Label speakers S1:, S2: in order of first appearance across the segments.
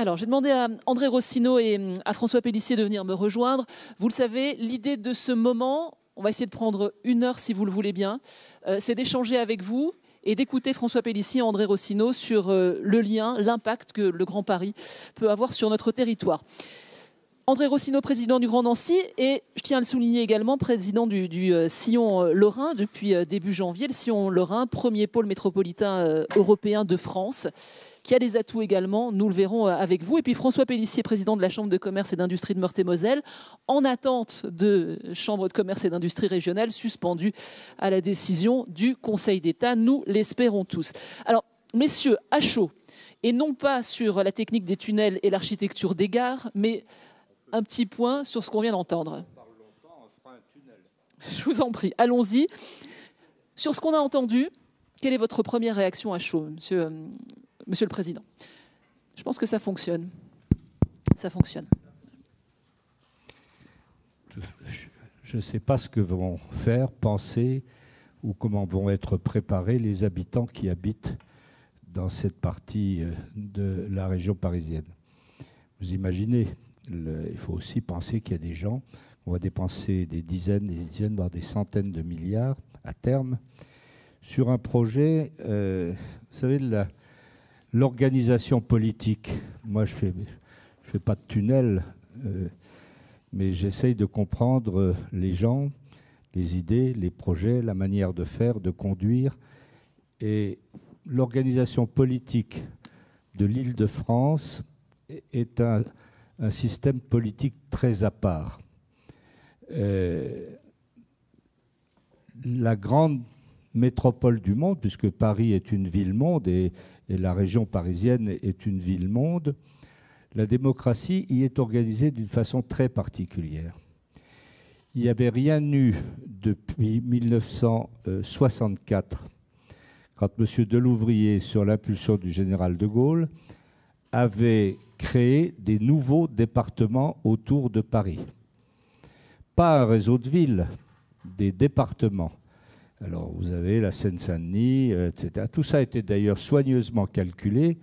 S1: Alors, j'ai demandé à André Rossino et à François Pélissier de venir me rejoindre. Vous le savez, l'idée de ce moment, on va essayer de prendre 1 heure si vous le voulez bien, c'est d'échanger avec vous et d'écouter François Pélissier et André Rossino sur le lien, l'impact que le Grand Paris peut avoir sur notre territoire. André Rossino, président du Grand Nancy, et je tiens à le souligner également, président du sillon lorrain depuis début janvier. Le sillon lorrain, premier pôle métropolitain européen de France, qui a des atouts également, nous le verrons avec vous. Et puis François Pélissier, président de la Chambre de commerce et d'industrie de Meurthe-et-Moselle, en attente de Chambre de commerce et d'industrie régionale, suspendue à la décision du Conseil d'État. Nous l'espérons tous. Alors, messieurs, à chaud, et non pas sur la technique des tunnels et l'architecture des gares, mais un petit point sur ce qu'on vient d'entendre. Je vous en prie, allons-y. Sur ce qu'on a entendu, quelle est votre première réaction à chaud, Monsieur le Président? Je pense que ça fonctionne. Ça fonctionne.
S2: Je ne sais pas ce que vont faire, penser ou comment vont être préparés les habitants qui habitent dans cette partie de la région parisienne. Vous imaginez, il faut aussi penser qu'il y a des gens, on va dépenser des dizaines, voire des centaines de milliards à terme sur un projet. Vous savez, l'organisation politique. Moi, je fais pas de tunnel, mais j'essaye de comprendre les gens, les idées, les projets, la manière de faire, de conduire. Et l'organisation politique de l'Île-de-France est un système politique très à part. La grande métropole du monde, puisque Paris est une ville-monde et la région parisienne est une ville-monde, la démocratie y est organisée d'une façon très particulière. Il n'y avait rien eu depuis 1964, quand M. Delouvrier, sur l'impulsion du général de Gaulle, avait créé des nouveaux départements autour de Paris. Pas un réseau de villes, des départements. Alors, vous avez la Seine-Saint-Denis, etc. Tout ça a été d'ailleurs soigneusement calculé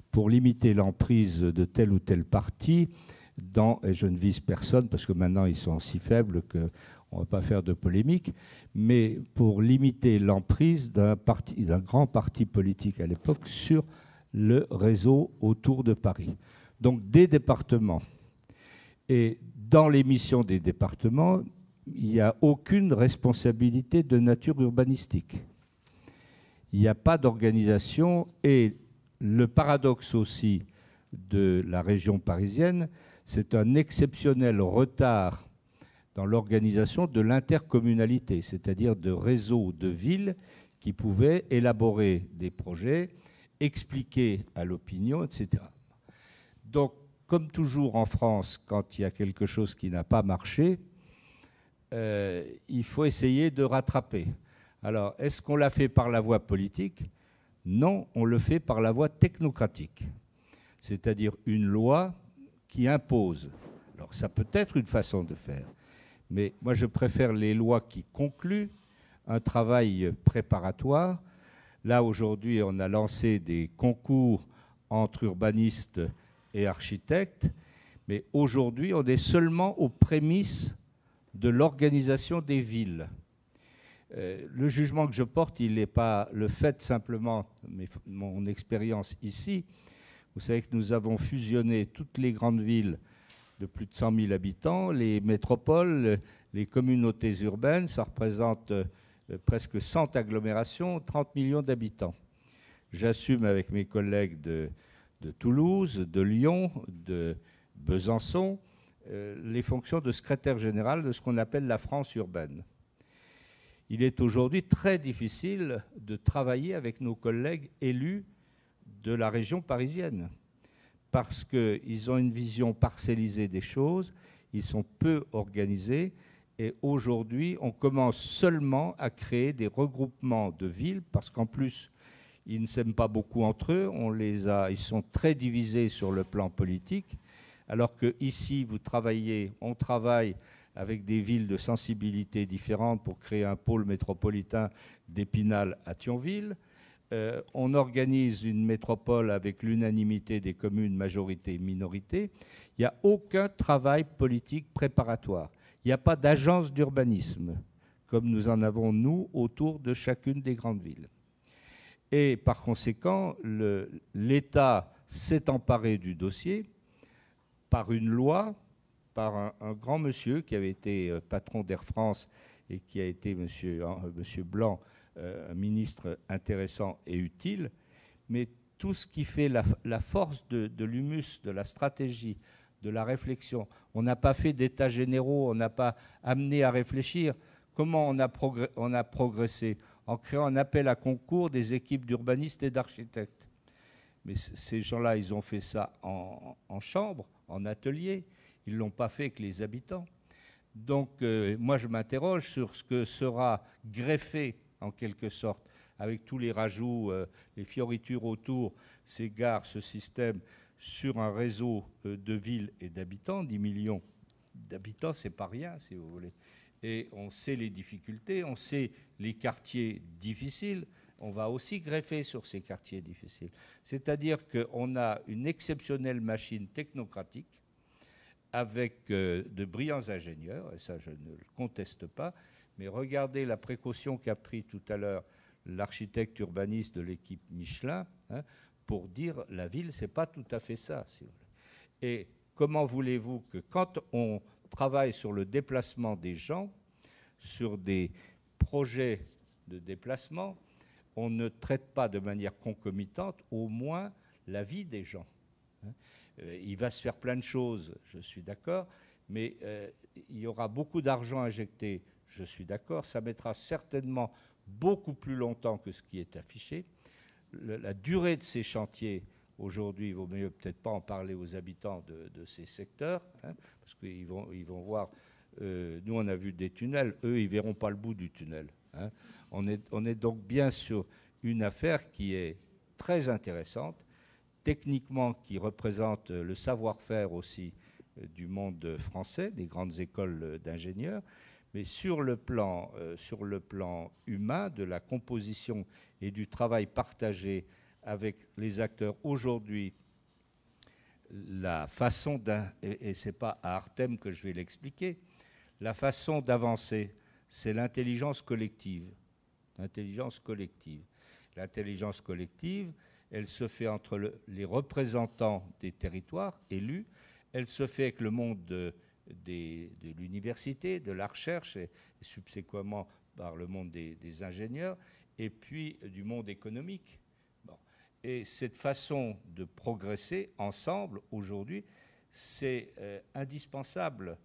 S2: pour limiter l'emprise de tel ou tel parti et je ne vise personne parce que maintenant ils sont si faibles qu'on ne va pas faire de polémique, mais pour limiter l'emprise d'un grand parti politique à l'époque sur le réseau autour de Paris. Donc des départements. Et dans les missions des départements, il n'y a aucune responsabilité de nature urbanistique. Il n'y a pas d'organisation. Et le paradoxe aussi de la région parisienne, c'est un exceptionnel retard dans l'organisation de l'intercommunalité, c'est-à-dire de réseaux de villes qui pouvaient élaborer des projets, expliquer à l'opinion, etc. Donc, comme toujours en France, quand il y a quelque chose qui n'a pas marché, il faut essayer de rattraper. Alors, est-ce qu'on l'a fait par la voie politique? Non, on le fait par la voie technocratique, c'est-à-dire une loi qui impose. Alors, ça peut être une façon de faire, mais moi, je préfère les lois qui concluent un travail préparatoire. Là, aujourd'hui, on a lancé des concours entre urbanistes et architectes, mais aujourd'hui, on est seulement aux prémices de l'organisation des villes. Le jugement que je porte, il n'est pas le fait simplement, mais mon expérience ici. Vous savez que nous avons fusionné toutes les grandes villes de plus de 100 000 habitants, les métropoles, les communautés urbaines, ça représente presque 100 agglomérations, 30 millions d'habitants. J'assume avec mes collègues de Toulouse, de Lyon, de Besançon, les fonctions de secrétaire général de ce qu'on appelle la France urbaine. Il est aujourd'hui très difficile de travailler avec nos collègues élus de la région parisienne parce qu'ils ont une vision parcellisée des choses, ils sont peu organisés et aujourd'hui, on commence seulement à créer des regroupements de villes parce qu'en plus, ils ne s'aiment pas beaucoup entre eux, ils sont très divisés sur le plan politique, alors qu'ici, on travaille avec des villes de sensibilité différentes pour créer un pôle métropolitain d'Épinal à Thionville. On organise une métropole avec l'unanimité des communes, majorité et minorité. Il n'y a aucun travail politique préparatoire. Il n'y a pas d'agence d'urbanisme, comme nous en avons, nous, autour de chacune des grandes villes. Et par conséquent, l'État s'est emparé du dossier par une loi, par un grand monsieur qui avait été patron d'Air France et qui a été monsieur Blanc, un ministre intéressant et utile. Mais tout ce qui fait la force de l'humus, de la stratégie, de la réflexion, on n'a pas fait d'états généraux, on n'a pas amené à réfléchir. Comment on a progressé? En créant un appel à concours des équipes d'urbanistes et d'architectes. Mais ces gens-là, ils ont fait ça en chambre, en atelier. Ils ne l'ont pas fait avec les habitants. Donc, moi, je m'interroge sur ce que sera greffé, en quelque sorte, avec tous les rajouts, les fioritures autour, ces gares, ce système, sur un réseau de villes et d'habitants. 10 millions d'habitants, c'est pas rien, si vous voulez. Et on sait les difficultés, on sait les quartiers difficiles. On va aussi greffer sur ces quartiers difficiles. C'est-à-dire qu'on a une exceptionnelle machine technocratique avec de brillants ingénieurs, et ça je ne le conteste pas, mais regardez la précaution qu'a pris tout à l'heure l'architecte urbaniste de l'équipe Michelin, hein, pour dire la ville, c'est pas tout à fait ça, si vous voulez. Et comment voulez-vous que quand on travaille sur le déplacement des gens, sur des projets de déplacement, on ne traite pas de manière concomitante au moins la vie des gens. Il va se faire plein de choses, je suis d'accord, mais il y aura beaucoup d'argent injecté, je suis d'accord, ça mettra certainement beaucoup plus longtemps que ce qui est affiché. La durée de ces chantiers, aujourd'hui, il vaut mieux peut-être pas en parler aux habitants de ces secteurs, hein, parce qu'ils vont voir, nous on a vu des tunnels, eux ils verront pas le bout du tunnel. Hein. On est donc bien sur une affaire qui est très intéressante, techniquement qui représente le savoir-faire aussi du monde français, des grandes écoles d'ingénieurs, mais sur le plan humain, de la composition et du travail partagé avec les acteurs aujourd'hui, la façon et ce n'est pas à Artem que je vais l'expliquer, la façon d'avancer, c'est l'intelligence collective. L'intelligence collective. L'intelligence collective, elle se fait entre les représentants des territoires élus, elle se fait avec le monde de l'université, de la recherche, et subséquemment par le monde des ingénieurs, et puis du monde économique. Bon. Et cette façon de progresser ensemble, aujourd'hui, c'est indispensable.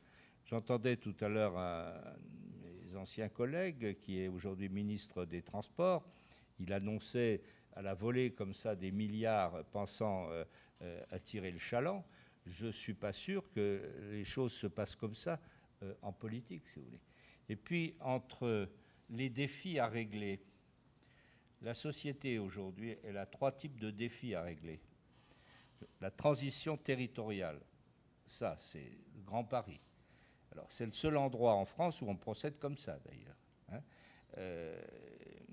S2: J'entendais tout à l'heure un de mes anciens collègues, qui est aujourd'hui ministre des Transports, il annonçait à la volée comme ça des milliards pensant attirer le chaland. Je ne suis pas sûr que les choses se passent comme ça en politique, si vous voulez. Et puis, entre les défis à régler, la société aujourd'hui, elle a 3 types de défis à régler. La transition territoriale, ça, c'est le Grand Paris. Alors, c'est le seul endroit en France où on procède comme ça, d'ailleurs. Hein.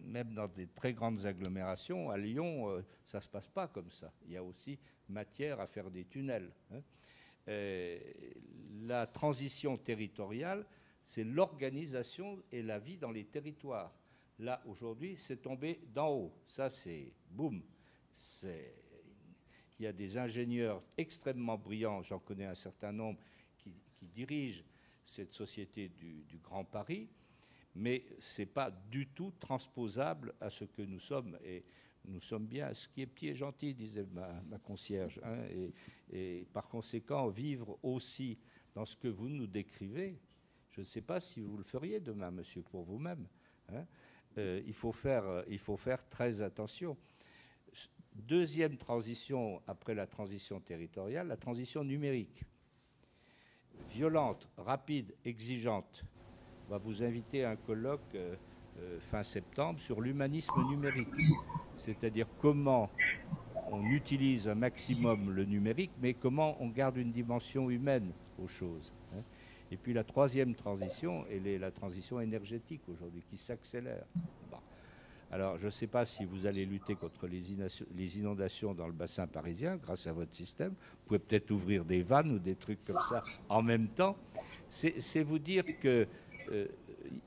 S2: Même dans des très grandes agglomérations, à Lyon, ça ne se passe pas comme ça. Il y a aussi matière à faire des tunnels. Hein. La transition territoriale, c'est l'organisation et la vie dans les territoires. Là, aujourd'hui, c'est tombé d'en haut. Ça, c'est boum. Il y a des ingénieurs extrêmement brillants, j'en connais un certain nombre, qui dirigent cette société du Grand Paris, mais ce n'est pas du tout transposable à ce que nous sommes. Et nous sommes bien, ce qui est petit et gentil, disait ma concierge. Hein, et par conséquent, vivre aussi dans ce que vous nous décrivez, je ne sais pas si vous le feriez demain, monsieur, pour vous-même. Hein. Il faut faire très attention. Deuxième transition, après la transition territoriale, la transition numérique. Violente, rapide, exigeante. On va vous inviter à un colloque fin septembre sur l'humanisme numérique, c'est-à-dire comment on utilise un maximum le numérique, mais comment on garde une dimension humaine aux choses. Hein. Et puis la troisième transition, elle est la transition énergétique aujourd'hui, qui s'accélère. Bon. Alors, je ne sais pas si vous allez lutter contre les inondations dans le bassin parisien grâce à votre système. Vous pouvez peut-être ouvrir des vannes ou des trucs comme ça en même temps. C'est vous dire que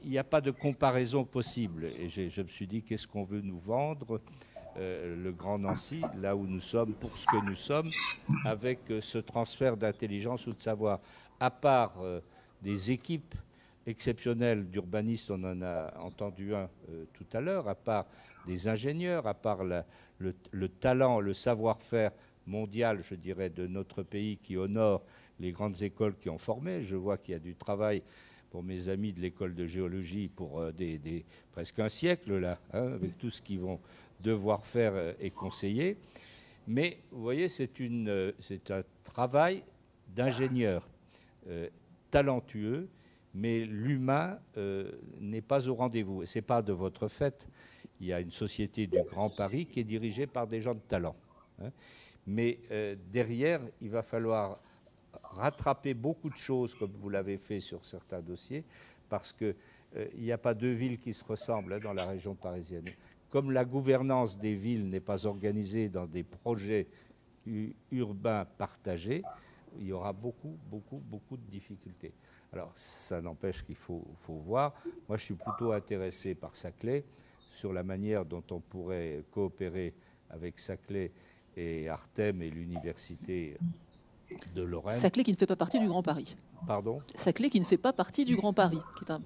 S2: il n'y a pas de comparaison possible. Et je me suis dit, qu'est-ce qu'on veut nous vendre le Grand Nancy, là où nous sommes, pour ce que nous sommes, avec ce transfert d'intelligence ou de savoir, à part des équipes exceptionnelles d'urbanistes, on en a entendu un tout à l'heure, à part des ingénieurs, à part le talent, le savoir-faire mondial, je dirais, de notre pays qui honore les grandes écoles qui ont formé. Je vois qu'il y a du travail pour mes amis de l'école de géologie pour presque un siècle, là, hein, avec tout ce qu'ils vont devoir faire et conseiller. Mais vous voyez, c'est un travail d'ingénieur talentueux, mais l'humain n'est pas au rendez-vous. Et ce n'est pas de votre fait. Il y a une société du Grand Paris qui est dirigée par des gens de talent. Hein. Mais derrière, il va falloir rattraper beaucoup de choses, comme vous l'avez fait sur certains dossiers, parce qu'il n'y a pas deux villes qui se ressemblent, hein, dans la région parisienne. Comme la gouvernance des villes n'est pas organisée dans des projets urbains partagés, il y aura beaucoup de difficultés. Alors, ça n'empêche qu'il faut voir. Moi, je suis plutôt intéressé par Saclay, sur la manière dont on pourrait coopérer avec Saclay et Artem et l'université de Lorraine.
S1: Saclay qui ne fait pas partie du Grand Paris.
S2: Pardon ?
S1: Saclay qui ne fait pas partie du Grand Paris.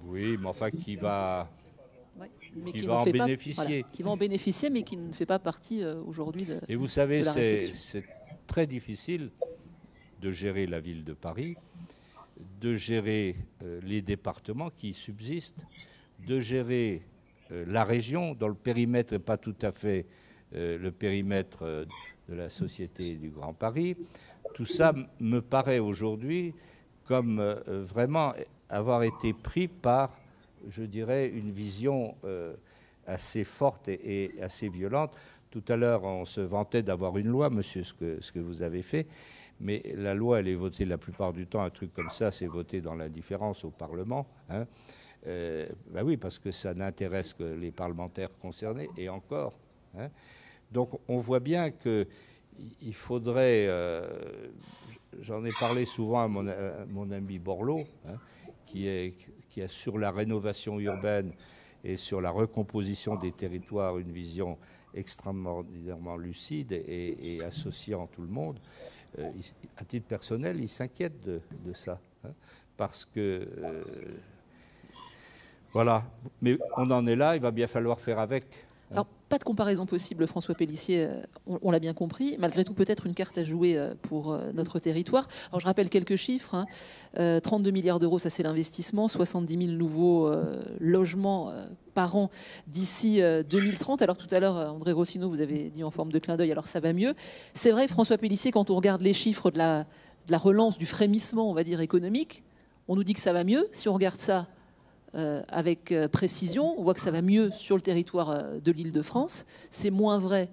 S2: Oui, mais enfin qui va...
S1: Ouais,
S2: qui va en bénéficier.
S1: Qui va en bénéficier, mais qui ne fait pas partie aujourd'hui de.
S2: Et vous savez, c'est très difficile de gérer la ville de Paris, de gérer les départements qui subsistent, de gérer la région, dont le périmètre n'est pas tout à fait le périmètre de la Société du Grand Paris. Tout ça me paraît aujourd'hui comme vraiment avoir été pris par, je dirais, une vision assez forte et assez violente. Tout à l'heure, on se vantait d'avoir une loi, monsieur, ce que vous avez fait, mais la loi, elle est votée la plupart du temps, un truc comme ça, c'est voté dans l'indifférence au Parlement. Hein. Ben oui, parce que ça n'intéresse que les parlementaires concernés, et encore. Hein. Donc on voit bien qu'il faudrait... j'en ai parlé souvent à mon ami Borloo, hein, qui a sur la rénovation urbaine et sur la recomposition des territoires une vision extraordinairement lucide et associant tout le monde. À titre personnel, il s'inquiète de ça, hein, parce que voilà. Mais on en est là, il va bien falloir faire avec.
S1: Alors, pas de comparaison possible, François Pélissier, on l'a bien compris. Malgré tout, peut-être une carte à jouer pour notre territoire. Alors, je rappelle quelques chiffres. Hein. 32 milliards d'euros, ça c'est l'investissement. 70 000 nouveaux logements par an d'ici 2030. Alors, tout à l'heure, André Rossino, vous avez dit en forme de clin d'œil, alors ça va mieux. C'est vrai, François Pélissier, quand on regarde les chiffres de la relance, du frémissement, on va dire, économique, on nous dit que ça va mieux. Si on regarde ça avec précision, on voit que ça va mieux sur le territoire de l'Île-de-France. C'est moins vrai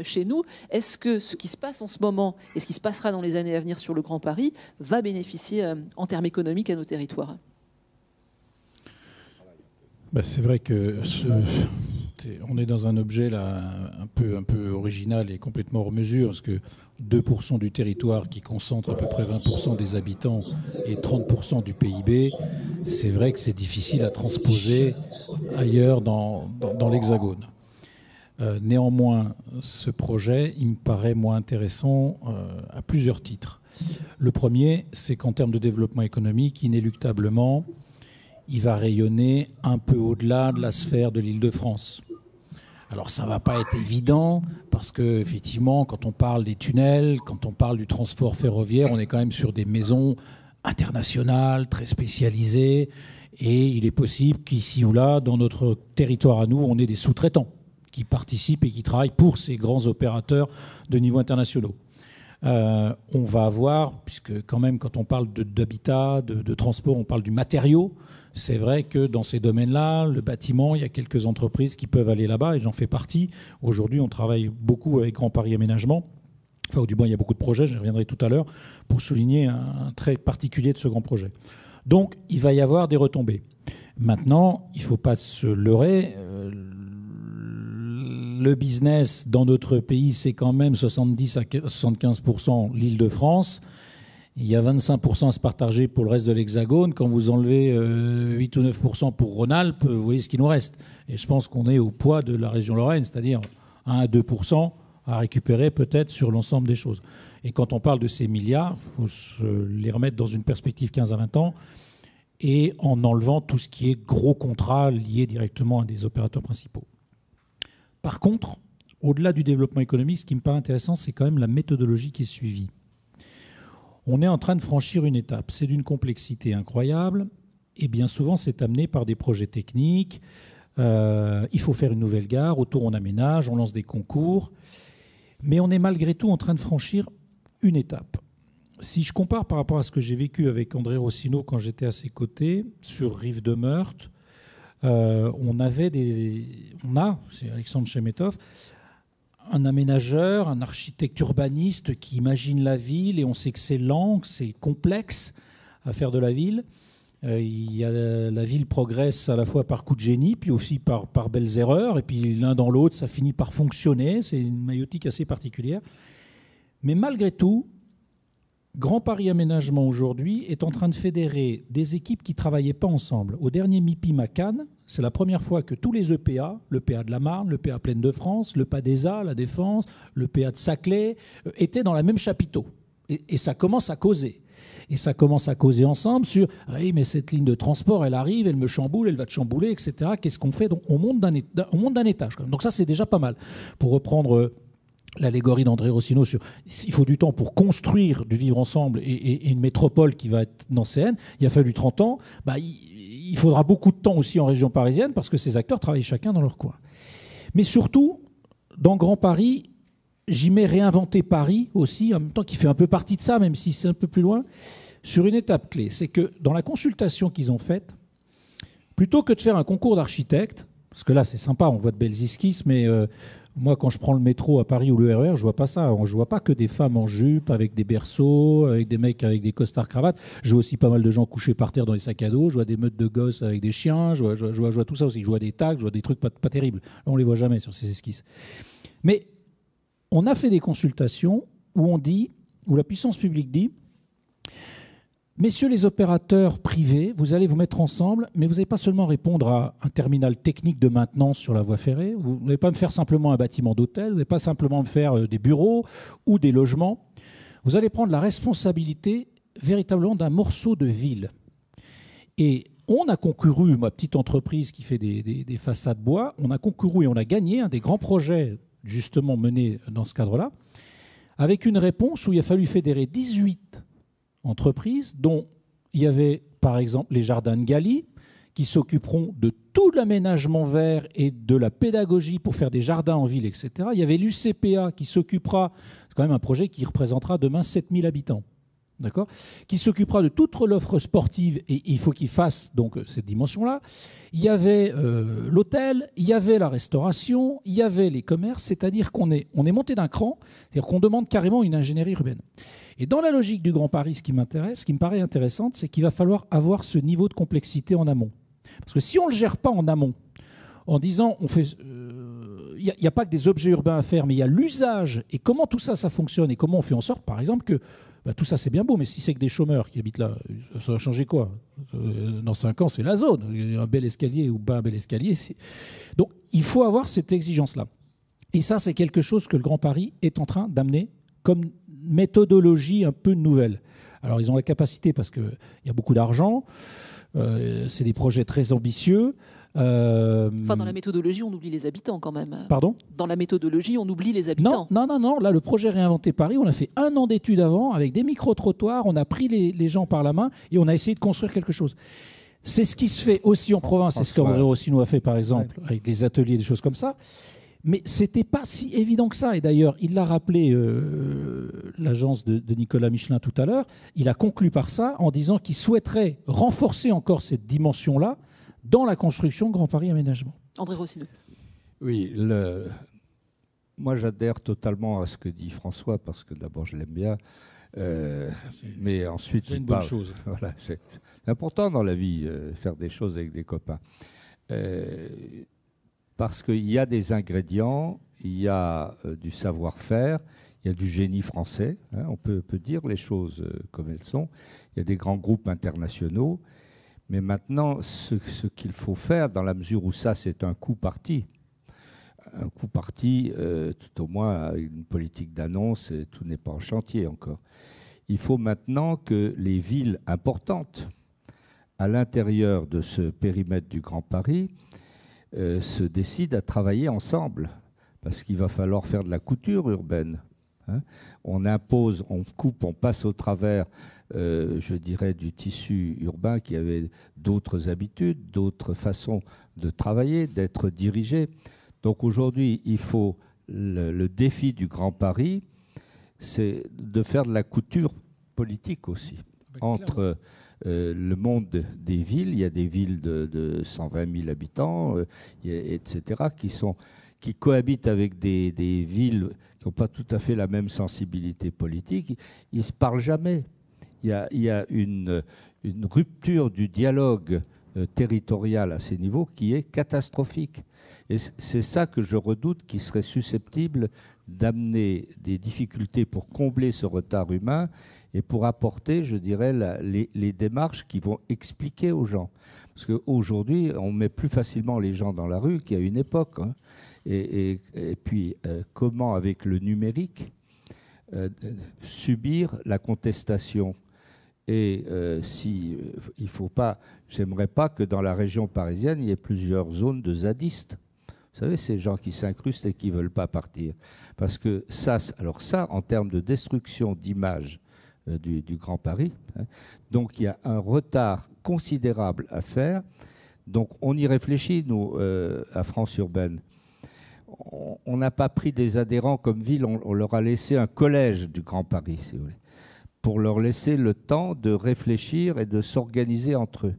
S1: chez nous. Est-ce que ce qui se passe en ce moment et ce qui se passera dans les années à venir sur le Grand Paris va bénéficier en termes économiques à nos territoires ?
S3: C'est vrai que on est dans un objet là un peu original et complètement hors mesure, parce que 2% du territoire qui concentre à peu près 20% des habitants et 30% du PIB, c'est vrai que c'est difficile à transposer ailleurs dans l'Hexagone. Néanmoins, ce projet, il me paraît moins intéressant à plusieurs titres. Le premier, c'est qu'en termes de développement économique, inéluctablement, il va rayonner un peu au-delà de la sphère de l'Île-de-France. Alors ça ne va pas être évident, parce qu'effectivement, quand on parle des tunnels, quand on parle du transport ferroviaire, on est quand même sur des maisons internationales, très spécialisées, et il est possible qu'ici ou là, dans notre territoire à nous, on ait des sous-traitants qui participent et qui travaillent pour ces grands opérateurs de niveau internationaux. On va avoir, puisque quand même quand on parle d'habitat, de transport, on parle du matériau. C'est vrai que dans ces domaines-là, le bâtiment, il y a quelques entreprises qui peuvent aller là-bas, et j'en fais partie. Aujourd'hui, on travaille beaucoup avec Grand Paris Aménagement. Enfin, ou du moins, il y a beaucoup de projets, j'y reviendrai tout à l'heure, pour souligner un trait particulier de ce grand projet. Donc, il va y avoir des retombées. Maintenant, il ne faut pas se leurrer. le business dans notre pays, c'est quand même 70 à 75% l'Île-de-France. Il y a 25% à se partager pour le reste de l'Hexagone. Quand vous enlevez 8 ou 9% pour Rhône-Alpes, vous voyez ce qu'il nous reste. Et je pense qu'on est au poids de la région Lorraine, c'est-à-dire 1 à 2% à récupérer peut-être sur l'ensemble des choses. Et quand on parle de ces milliards, il faut les remettre dans une perspective 15 à 20 ans et en enlevant tout ce qui est gros contrats liés directement à des opérateurs principaux. Par contre, au-delà du développement économique, ce qui me paraît intéressant, c'est quand même la méthodologie qui est suivie. On est en train de franchir une étape. C'est d'une complexité incroyable et bien souvent, c'est amené par des projets techniques. Il faut faire une nouvelle gare, autour on aménage, on lance des concours. Mais on est malgré tout en train de franchir une étape. Si je compare par rapport à ce que j'ai vécu avec André Rossino quand j'étais à ses côtés, sur Rive de Meurthe, on a, c'est Alexandre Chemetov, un aménageur, un architecte urbaniste qui imagine la ville, et on sait que c'est lent, que c'est complexe à faire de la ville. La ville progresse à la fois par coup de génie, puis aussi par belles erreurs, et puis l'un dans l'autre, ça finit par fonctionner. C'est une maïotique assez particulière. Mais malgré tout, Grand Paris Aménagement aujourd'hui est en train de fédérer des équipes qui ne travaillaient pas ensemble. Au dernier MIPIM à Cannes, c'est la première fois que tous les EPA, le PA de la Marne, le PA Plaine de France, le PA d'ESA, la Défense, le PA de Saclay, étaient dans le même chapiteau. Et ça commence à causer. Et ça commence à causer ensemble sur « oui, mais cette ligne de transport, elle arrive, elle me chamboule, elle va te chambouler, etc. Qu'est-ce qu'on fait ?» Donc on monte d'un étage. Donc ça, c'est déjà pas mal. Pour reprendre l'allégorie d'André Rossino sur il faut du temps pour construire du vivre ensemble et une métropole qui va être nancéenne, il a fallu 30 ans. Il faudra beaucoup de temps aussi en région parisienne parce que ces acteurs travaillent chacun dans leur coin. Mais surtout, dans Grand Paris, j'y mets réinventer Paris aussi, en même temps qui fait un peu partie de ça, même si c'est un peu plus loin, sur une étape clé. C'est que dans la consultation qu'ils ont faite, plutôt que de faire un concours d'architectes, parce que là c'est sympa, on voit de belles esquisses, mais moi quand je prends le métro à Paris ou le RER, je vois pas ça. Je vois pas que des femmes en jupe, avec des berceaux, avec des mecs avec des costards cravates. Je vois aussi pas mal de gens couchés par terre dans les sacs à dos, je vois des meutes de gosses avec des chiens, je vois tout ça aussi. Je vois des tags, je vois des trucs pas terribles. Là, on les voit jamais sur ces esquisses. Mais on a fait des consultations où la puissance publique dit « Messieurs les opérateurs privés, vous allez vous mettre ensemble, mais vous n'allez pas seulement répondre à un terminal technique de maintenance sur la voie ferrée, vous n'allez pas me faire simplement un bâtiment d'hôtel, vous n'allez pas simplement me faire des bureaux ou des logements, vous allez prendre la responsabilité véritablement d'un morceau de ville. » Et on a concouru, ma petite entreprise qui fait des façades bois, on a concouru et on a gagné un des grands projets justement mené dans ce cadre-là, avec une réponse où il a fallu fédérer 18 entreprises, dont il y avait par exemple les Jardins de Galie, qui s'occuperont de tout l'aménagement vert et de la pédagogie pour faire des jardins en ville, etc. Il y avait l'UCPA qui s'occupera, c'est quand même un projet qui représentera demain 7000 habitants. D'accord, qui s'occupera de toute l'offre sportive, et il faut qu'il fasse donc cette dimension-là. Il y avait l'hôtel, il y avait la restauration, il y avait les commerces, c'est-à-dire qu'on est monté d'un cran, c'est-à-dire qu'on demande carrément une ingénierie urbaine. Et dans la logique du Grand Paris, ce qui me paraît intéressante, c'est qu'il va falloir avoir ce niveau de complexité en amont. Parce que si on ne le gère pas en amont, en disant il n'y a pas que des objets urbains à faire, mais il y a l'usage et comment tout ça fonctionne et comment on fait en sorte, par exemple, que tout ça c'est bien beau, mais si c'est que des chômeurs qui habitent là, ça va changer quoi ? Dans 5 ans, c'est la zone. Un bel escalier ou pas un bel escalier. Donc il faut avoir cette exigence-là. Et ça, c'est quelque chose que le Grand Paris est en train d'amener comme méthodologie un peu nouvelle. Alors ils ont la capacité parce qu'il y a beaucoup d'argent, c'est des projets très ambitieux.
S1: Enfin, dans la méthodologie, on oublie les habitants quand même.
S3: Pardon ?
S1: Dans la méthodologie, on oublie les habitants.
S3: Non. Là, le projet Réinventer Paris, on a fait 1 an d'études avant avec des micro-trottoirs, on a pris les gens par la main et on a essayé de construire quelque chose. C'est ce qui se fait aussi en province, c'est ce qu'André Rossino a fait par exemple, avec des ateliers, des choses comme ça. Mais ce n'était pas si évident que ça. Et d'ailleurs, il l'a rappelé, l'agence de Nicolas Michelin tout à l'heure, il a conclu par ça en disant qu'il souhaiterait renforcer encore cette dimension-là dans la construction Grand Paris Aménagement.
S1: André Rossino.
S2: Oui, moi j'adhère totalement à ce que dit François, parce que d'abord je l'aime bien, mais ensuite
S3: c'est une bonne chose.
S2: Voilà, c'est important dans la vie, faire des choses avec des copains. Parce qu'il y a des ingrédients il y a du savoir-faire, il y a du génie français, hein, on peut dire les choses comme elles sont. Il y a des grands groupes internationaux. Mais maintenant, ce qu'il faut faire, dans la mesure où ça, c'est un coup parti, tout au moins une politique d'annonce, tout n'est pas en chantier encore. Il faut maintenant que les villes importantes, à l'intérieur de ce périmètre du Grand Paris, se décident à travailler ensemble, parce qu'il va falloir faire de la couture urbaine. Hein. On impose, on coupe, on passe au travers, je dirais, du tissu urbain qui avait d'autres habitudes, d'autres façons de travailler, d'être dirigé. Donc aujourd'hui, il faut le défi du Grand Paris, c'est de faire de la couture politique aussi. Entre le monde des villes, il y a des villes de 120 000 habitants, etc., qui cohabitent avec des villes qui n'ont pas tout à fait la même sensibilité politique. Ils ne se parlent jamais. Il y a une rupture du dialogue territorial à ces niveaux qui est catastrophique. Et c'est ça que je redoute, qui serait susceptible d'amener des difficultés pour combler ce retard humain et pour apporter, je dirais, les démarches qui vont expliquer aux gens. Parce qu'aujourd'hui, on met plus facilement les gens dans la rue qu'il y a une époque. Hein. Et puis, comment, avec le numérique, subir la contestation. Et il faut pas, j'aimerais pas que dans la région parisienne, il y ait plusieurs zones de zadistes. Vous savez, ces gens qui s'incrustent et qui ne veulent pas partir. Parce que ça, en termes de destruction d'image du Grand Paris, hein, donc il y a un retard considérable à faire. Donc on y réfléchit, nous, à France Urbaine. On n'a pas pris des adhérents comme ville, on leur a laissé un collège du Grand Paris, si vous voulez, pour leur laisser le temps de réfléchir et de s'organiser entre eux.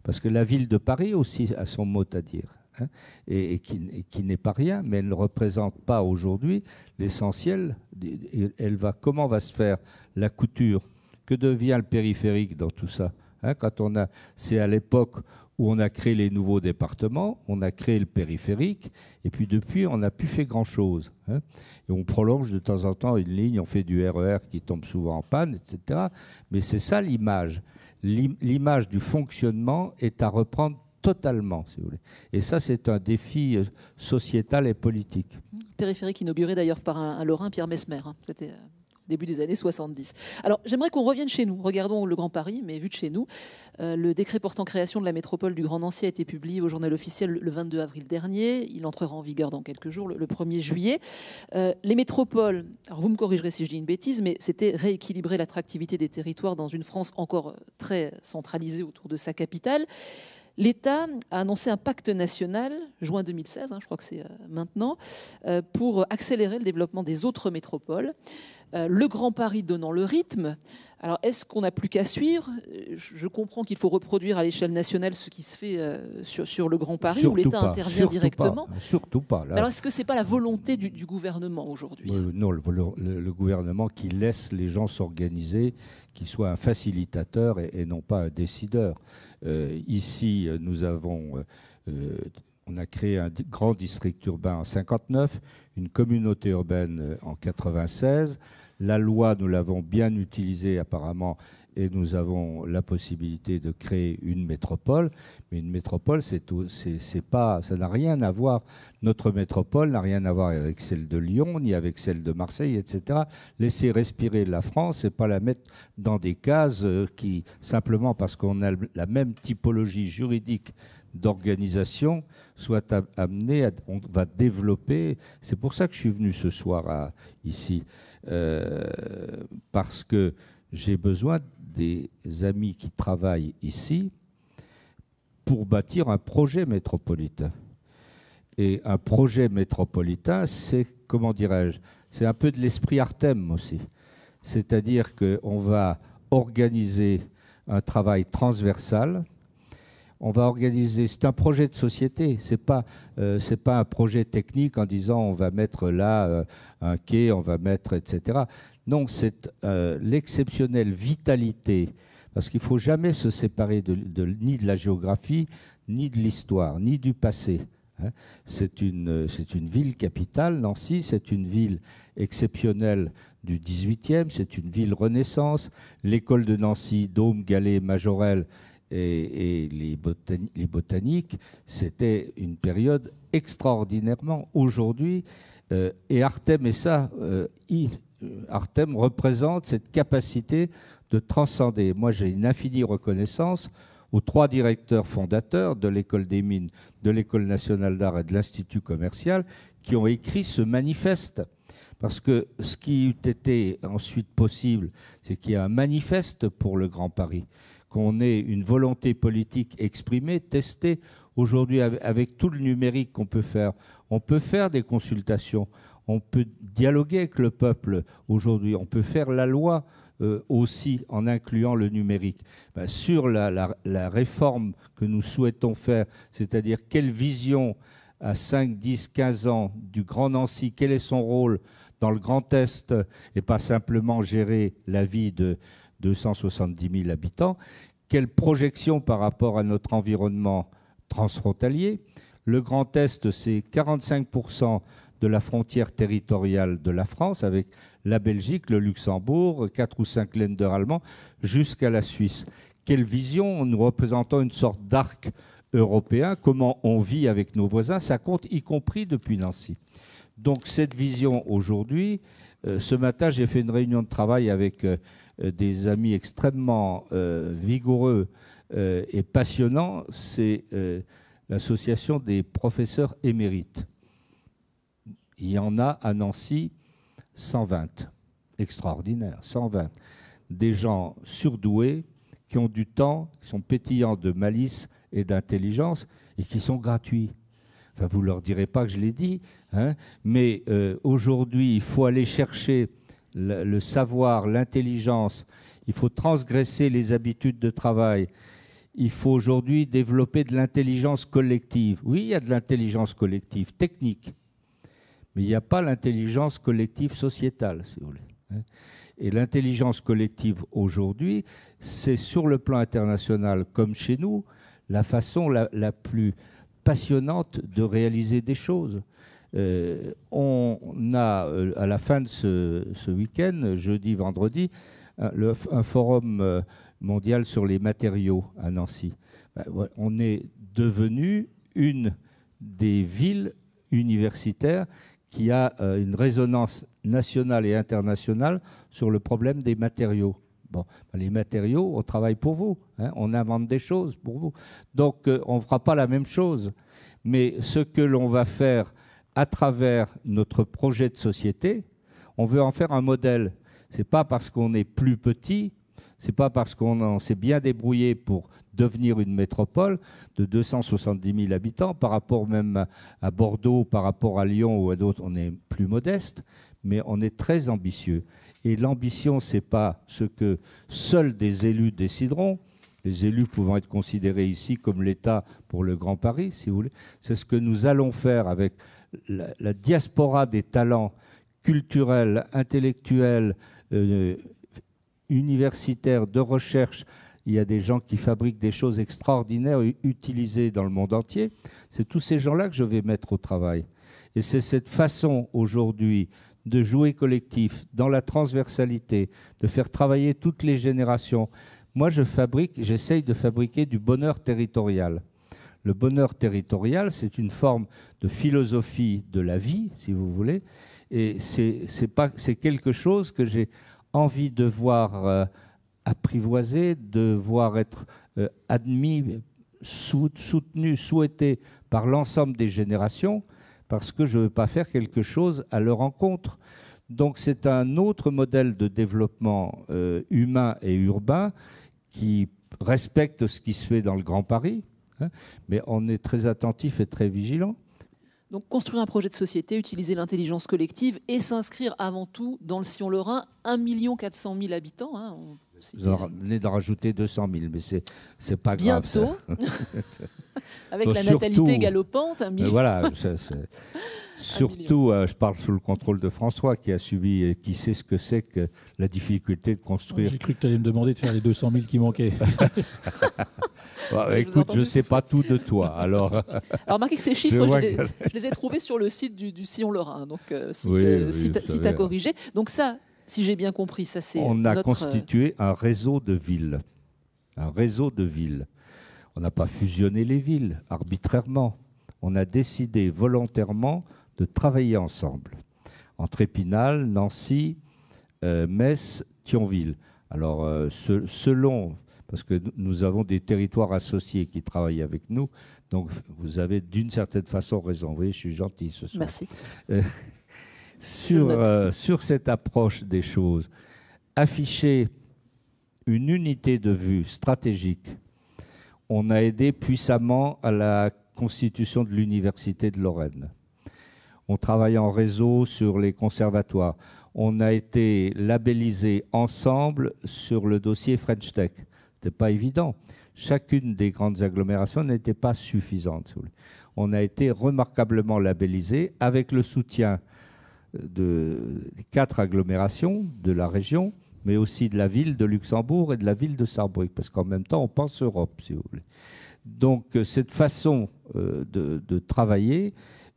S2: Parce que la ville de Paris aussi a son mot à dire, hein, et qui n'est pas rien, mais elle ne représente pas aujourd'hui l'essentiel. Comment va se faire la couture? Que devient le périphérique dans tout ça, hein, c'est à l'époque où on a créé les nouveaux départements, on a créé le périphérique, et puis depuis, on n'a plus fait grand-chose. Hein. Et on prolonge de temps en temps une ligne, on fait du RER qui tombe souvent en panne, etc. Mais c'est ça l'image. L'image du fonctionnement est à reprendre totalement, si vous voulez. Et ça, c'est un défi sociétal et politique.
S1: Périphérique inauguré d'ailleurs par un Lorrain, Pierre Messmer. Hein. C'était début des années 70. Alors, j'aimerais qu'on revienne chez nous. Regardons le Grand Paris, mais vu de chez nous. Le décret portant création de la métropole du Grand Nancy a été publié au journal officiel le 22 avril dernier. Il entrera en vigueur dans quelques jours, le 1er juillet. Les métropoles, alors vous me corrigerez si je dis une bêtise, mais c'était rééquilibrer l'attractivité des territoires dans une France encore très centralisée autour de sa capitale. L'État a annoncé un pacte national, juin 2016, je crois que c'est maintenant, pour accélérer le développement des autres métropoles. Le Grand Paris donnant le rythme. Alors, est-ce qu'on n'a plus qu'à suivre? Je comprends qu'il faut reproduire à l'échelle nationale ce qui se fait sur le Grand Paris, où l'État intervient directement.
S2: Surtout pas. Là.
S1: Alors, est-ce que ce n'est pas la volonté du gouvernement aujourd'hui?
S2: Non, le gouvernement qui laisse les gens s'organiser, qui soit un facilitateur et non pas un décideur. Ici, on a créé un grand district urbain en 1959, une communauté urbaine en 1996. La loi, nous l'avons bien utilisée apparemment et nous avons la possibilité de créer une métropole. Mais une métropole, ça n'a rien à voir. Notre métropole n'a rien à voir avec celle de Lyon, ni avec celle de Marseille, etc. Laisser respirer la France et pas la mettre dans des cases qui, simplement parce qu'on a la même typologie juridique d'organisation, soit amené on va développer. C'est pour ça que je suis venu ce soir ici, parce que j'ai besoin des amis qui travaillent ici pour bâtir un projet métropolitain. Et un projet métropolitain, c'est, comment dirais-je, c'est un peu de l'esprit Artem aussi. C'est-à-dire qu'on va organiser un travail transversal. On va organiser, c'est un projet de société, c'est pas un projet technique en disant on va mettre là un quai, on va mettre, etc. Non, c'est l'exceptionnelle vitalité, parce qu'il ne faut jamais se séparer ni de la géographie, ni de l'histoire, ni du passé. hein. C'est une ville capitale, Nancy, c'est une ville exceptionnelle du XVIIIe, c'est une ville Renaissance. L'école de Nancy, Dôme, Gallet, Majorelle et les botaniques, c'était une période extraordinairement. Aujourd'hui, et Artem est ça, Artem représente cette capacité de transcender. Moi, j'ai une infinie reconnaissance aux 3 directeurs fondateurs de l'École des Mines, de l'École nationale d'art et de l'Institut commercial qui ont écrit ce manifeste. Parce que ce qui eût été ensuite possible, c'est qu'il y ait un manifeste pour le Grand Paris, qu'on ait une volonté politique exprimée, testée. Aujourd'hui, avec tout le numérique qu'on peut faire, on peut faire des consultations, on peut dialoguer avec le peuple aujourd'hui, on peut faire la loi aussi en incluant le numérique. Sur la réforme que nous souhaitons faire, c'est-à-dire quelle vision à 5, 10, 15 ans du Grand Nancy, quel est son rôle dans le Grand Est et pas simplement gérer la vie de 270 000 habitants, quelle projection par rapport à notre environnement transfrontalier. Le Grand Est, c'est 45% de la frontière territoriale de la France avec la Belgique, le Luxembourg, 4 ou 5 Länder allemands, jusqu'à la Suisse. Quelle vision, nous représentons une sorte d'arc européen, comment on vit avec nos voisins, ça compte y compris depuis Nancy. Donc cette vision aujourd'hui, ce matin j'ai fait une réunion de travail avec des amis extrêmement vigoureux et passionnants, c'est l'association des professeurs émérites. Il y en a à Nancy 120, extraordinaire, 120. Des gens surdoués qui ont du temps, qui sont pétillants de malice et d'intelligence et qui sont gratuits. Enfin, vous ne leur direz pas que je l'ai dit, hein, mais aujourd'hui, il faut aller chercher le savoir, l'intelligence, il faut transgresser les habitudes de travail. Il faut aujourd'hui développer de l'intelligence collective. Oui, il y a de l'intelligence collective technique, mais il n'y a pas l'intelligence collective sociétale, si vous voulez. Et l'intelligence collective aujourd'hui, c'est sur le plan international, comme chez nous, la façon la plus passionnante de réaliser des choses. On a, à la fin de ce week-end, jeudi, vendredi, un forum mondial sur les matériaux à Nancy. On est devenu une des villes universitaires qui a une résonance nationale et internationale sur le problème des matériaux. Bon, les matériaux, on travaille pour vous, hein, on invente des choses pour vous. Donc, on ne fera pas la même chose. Mais ce que l'on va faire à travers notre projet de société, on veut en faire un modèle. Ce n'est pas parce qu'on est plus petit, ce n'est pas parce qu'on s'est bien débrouillé pour devenir une métropole de 270 000 habitants, par rapport même à Bordeaux, par rapport à Lyon ou à d'autres, on est plus modeste, mais on est très ambitieux. Et l'ambition, ce n'est pas ce que seuls des élus décideront, les élus pouvant être considérés ici comme l'État pour le Grand Paris, si vous voulez. C'est ce que nous allons faire avec la diaspora des talents culturels, intellectuels, universitaires, de recherche. Il y a des gens qui fabriquent des choses extraordinaires utilisées dans le monde entier. C'est tous ces gens-là que je vais mettre au travail. Et c'est cette façon aujourd'hui de jouer collectif, dans la transversalité, de faire travailler toutes les générations. Moi, j'essaye de fabriquer du bonheur territorial. Le bonheur territorial, c'est une forme de philosophie de la vie, si vous voulez, et c'est quelque chose que j'ai envie de voir apprivoiser, de voir être admis, soutenu, souhaité par l'ensemble des générations, parce que je ne veux pas faire quelque chose à leur encontre. Donc c'est un autre modèle de développement humain et urbain qui respecte ce qui se fait dans le Grand Paris, hein, mais on est très attentif et très vigilant.
S1: Donc construire un projet de société, utiliser l'intelligence collective et s'inscrire avant tout dans le sillon lorrain, 1 400 000 habitants. Hein,
S2: vous venez d'en rajouter 200 000, mais c'est pas grave.
S1: Bientôt, avec la natalité galopante. 1 million.
S2: Voilà, Surtout, je parle sous le contrôle de François, qui a suivi et qui sait ce que c'est que la difficulté de construire.
S3: J'ai cru que tu allais me demander de faire les 200 000 qui manquaient.
S2: Écoute, je ne sais pas tout de toi. Alors
S1: remarquez que ces chiffres, je les ai trouvés sur le site du Sillon Lorrain, donc si tu as corrigé. Donc ça, si j'ai bien compris, ça c'est
S2: on a constitué un réseau de villes. Un réseau de villes. On n'a pas fusionné les villes arbitrairement. On a décidé volontairement de travailler ensemble. Entre Épinal, Nancy, Metz, Thionville. Alors, selon... Parce que nous avons des territoires associés qui travaillent avec nous. Donc, vous avez d'une certaine façon raison. Vous voyez, je suis gentil ce soir.
S1: Merci.
S2: Sur cette approche des choses, afficher une unité de vue stratégique, on a aidé puissamment à la constitution de l'Université de Lorraine. On travaille en réseau sur les conservatoires. On a été labellisés ensemble sur le dossier French Tech. Ce n'était pas évident. Chacune des grandes agglomérations n'était pas suffisante. On a été remarquablement labellisés avec le soutien de 4 agglomérations de la région, mais aussi de la ville de Luxembourg et de la ville de Sarrebruck, parce qu'en même temps, on pense Europe, si vous voulez. Donc, cette façon de travailler,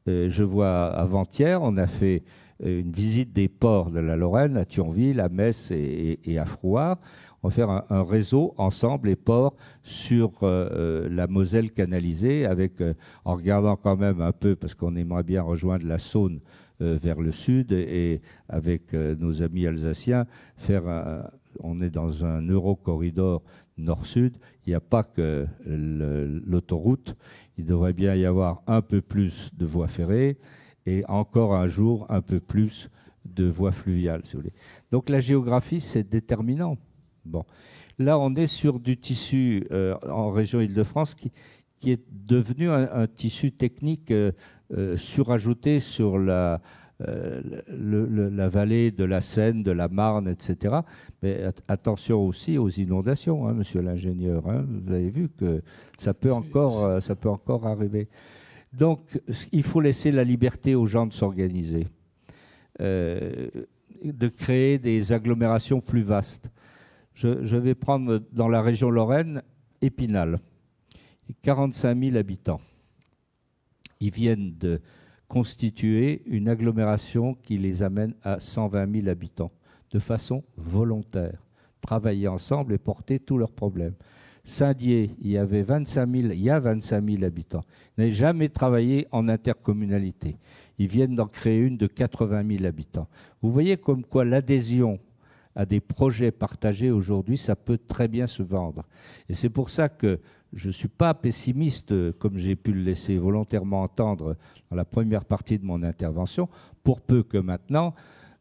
S2: je vois avant-hier, on a fait une visite des ports de la Lorraine, à Thionville, à Metz et à Frouard. On va faire un réseau ensemble, les ports, sur la Moselle canalisée, en regardant quand même un peu, parce qu'on aimerait bien rejoindre la Saône vers le sud, et avec nos amis alsaciens, on est dans un eurocorridor nord-sud. Il n'y a pas que l'autoroute, il devrait bien y avoir un peu plus de voies ferrées et encore un jour un peu plus de voies fluviales, si vous voulez. Donc la géographie, c'est déterminant. Bon. Là, on est sur du tissu en région Île-de-France qui est devenu un tissu technique surajouté sur la vallée de la Seine, de la Marne, etc. Mais attention aussi aux inondations, hein, monsieur l'ingénieur. Hein. Vous avez vu que ça peut encore arriver. Donc, il faut laisser la liberté aux gens de s'organiser, de créer des agglomérations plus vastes. Je vais prendre dans la région Lorraine, Épinal, 45 000 habitants. Ils viennent de constituer une agglomération qui les amène à 120 000 habitants, de façon volontaire, travailler ensemble et porter tous leurs problèmes. Saint-Dié, il y a 25 000 habitants. Ils n'avaient jamais travaillé en intercommunalité. Ils viennent d'en créer une de 80 000 habitants. Vous voyez comme quoi l'adhésion à des projets partagés aujourd'hui, ça peut très bien se vendre. Et c'est pour ça que je ne suis pas pessimiste, comme j'ai pu le laisser volontairement entendre dans la première partie de mon intervention, pour peu que maintenant,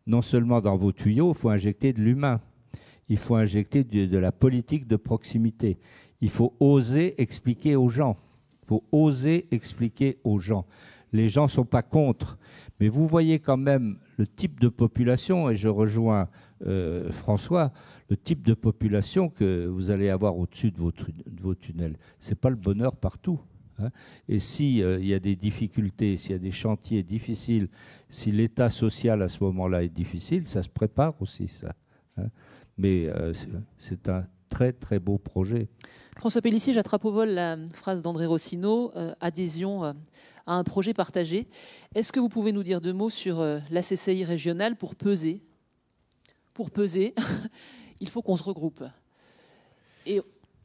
S2: non seulement dans vos tuyaux, il faut injecter de l'humain, il faut injecter de la politique de proximité, il faut oser expliquer aux gens. Il faut oser expliquer aux gens. Les gens ne sont pas contre, mais vous voyez quand même le type de population, et je rejoins François, le type de population que vous allez avoir au-dessus de vos tunnels. Ce n'est pas le bonheur partout. Hein. Et s'il y a des difficultés, s'il y a des chantiers difficiles, si l'état social à ce moment-là est difficile, ça se prépare aussi, ça. Hein. Mais c'est un très, très beau projet.
S1: François Pélissier, j'attrape au vol la phrase d'André Rossineau, adhésion à un projet partagé. Est-ce que vous pouvez nous dire 2 mots sur la CCI régionale pour peser ? Pour peser, il faut qu'on se regroupe. Et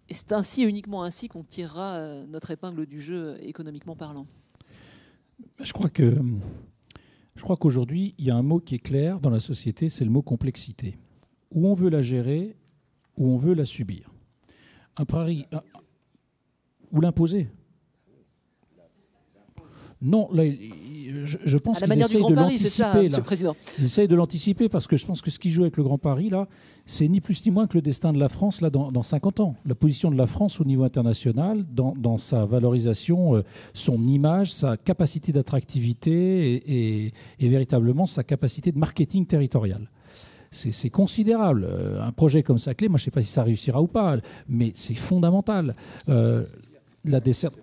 S1: c'est ainsi et uniquement ainsi qu'on tirera notre épingle du jeu économiquement parlant.
S3: Je crois qu'aujourd'hui, il y a un mot qui est clair dans la société, c'est le mot complexité. Où on veut la gérer, où on veut la subir. Un pari, ou l'imposer. Non, là, je pense qu'ils essayent de l'anticiper. Ils essayent de l'anticiper parce que je pense que ce qui joue avec le Grand Paris, là, c'est ni plus ni moins que le destin de la France là, dans 50 ans. La position de la France au niveau international, dans sa valorisation, son image, sa capacité d'attractivité et véritablement sa capacité de marketing territorial. C'est considérable. Un projet comme Saclay, moi je ne sais pas si ça réussira ou pas, mais c'est fondamental. La desserte...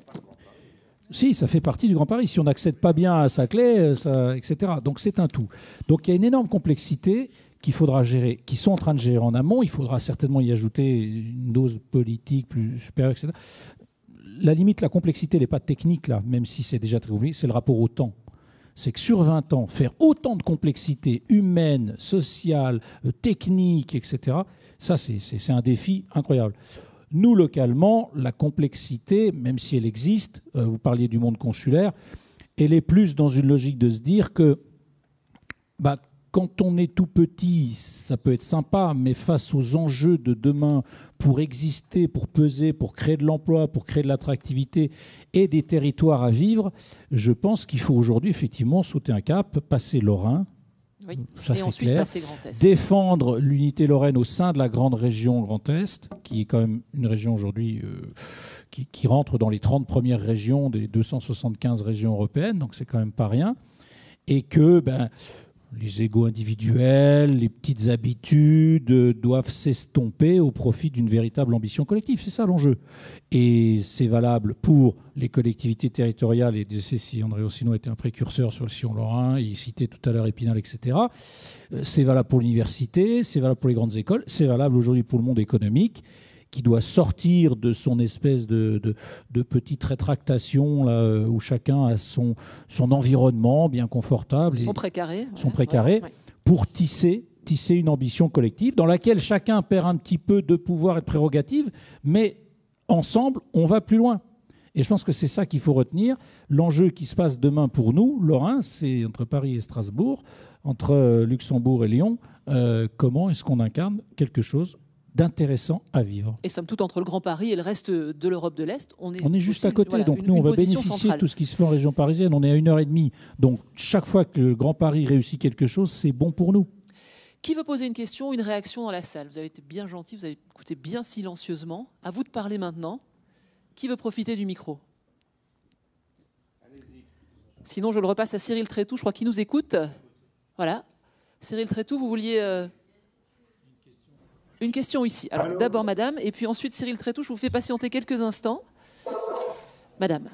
S3: Si, ça fait partie du Grand Paris. Si on n'accède pas bien à Saclay, etc. Donc c'est un tout. Donc il y a une énorme complexité qu'il faudra gérer, qu'ils sont en train de gérer en amont. Il faudra certainement y ajouter une dose politique plus supérieure, etc. La limite, la complexité n'est pas technique, là, même si c'est déjà très compliqué, c'est le rapport au temps. C'est que sur 20 ans, faire autant de complexité humaine, sociale, technique, etc., ça, c'est un défi incroyable. Nous, localement, la complexité, même si elle existe, vous parliez du monde consulaire, elle est plus dans une logique de se dire que quand on est tout petit, ça peut être sympa, mais face aux enjeux de demain, pour exister, pour peser, pour créer de l'emploi, pour créer de l'attractivité et des territoires à vivre, je pense qu'il faut aujourd'hui effectivement sauter un cap, passer Lorrain.
S1: Oui.
S3: Ça,
S1: et ensuite
S3: clair.
S1: passer Grand Est.
S3: Défendre l'unité lorraine au sein de la grande région Grand Est, qui est quand même une région aujourd'hui qui rentre dans les 30 premières régions des 275 régions européennes, donc c'est quand même pas rien. Et que les égos individuels, les petites habitudes doivent s'estomper au profit d'une véritable ambition collective. C'est ça l'enjeu. Et c'est valable pour les collectivités territoriales. Et je sais si André Rossino était un précurseur sur le sillon lorrain, il citait tout à l'heure Épinal, etc. C'est valable pour l'université, c'est valable pour les grandes écoles, c'est valable aujourd'hui pour le monde économique, qui doit sortir de son espèce de petite rétractation là, où chacun a son environnement bien confortable.
S1: Son précaré.
S3: Son précaré, pour tisser une ambition collective dans laquelle chacun perd un petit peu de pouvoir et de prérogatives, mais ensemble, on va plus loin. Et je pense que c'est ça qu'il faut retenir. L'enjeu qui se passe demain pour nous, Lorrain, c'est entre Paris et Strasbourg, entre Luxembourg et Lyon, comment est-ce qu'on incarne quelque chose d'intéressant à vivre.
S1: Et somme toute, entre le Grand Paris et le reste de l'Europe de l'Est, on est
S3: juste à côté. Donc nous, on va bénéficier
S1: centrale.
S3: de tout ce qui se fait en région parisienne. On est à 1h30. Donc chaque fois que le Grand Paris réussit quelque chose, c'est bon pour nous.
S1: Qui veut poser une question ou une réaction dans la salle? Vous avez été bien gentil, vous avez écouté bien silencieusement. À vous de parler maintenant. Qui veut profiter du micro? Sinon, je le repasse à Cyril Trétou, je crois qu'il nous écoute. Voilà. Cyril Trétou, vous vouliez... Une question ici. Alors d'abord madame, et puis ensuite Cyril Trétou, je vous fais patienter quelques instants. Madame.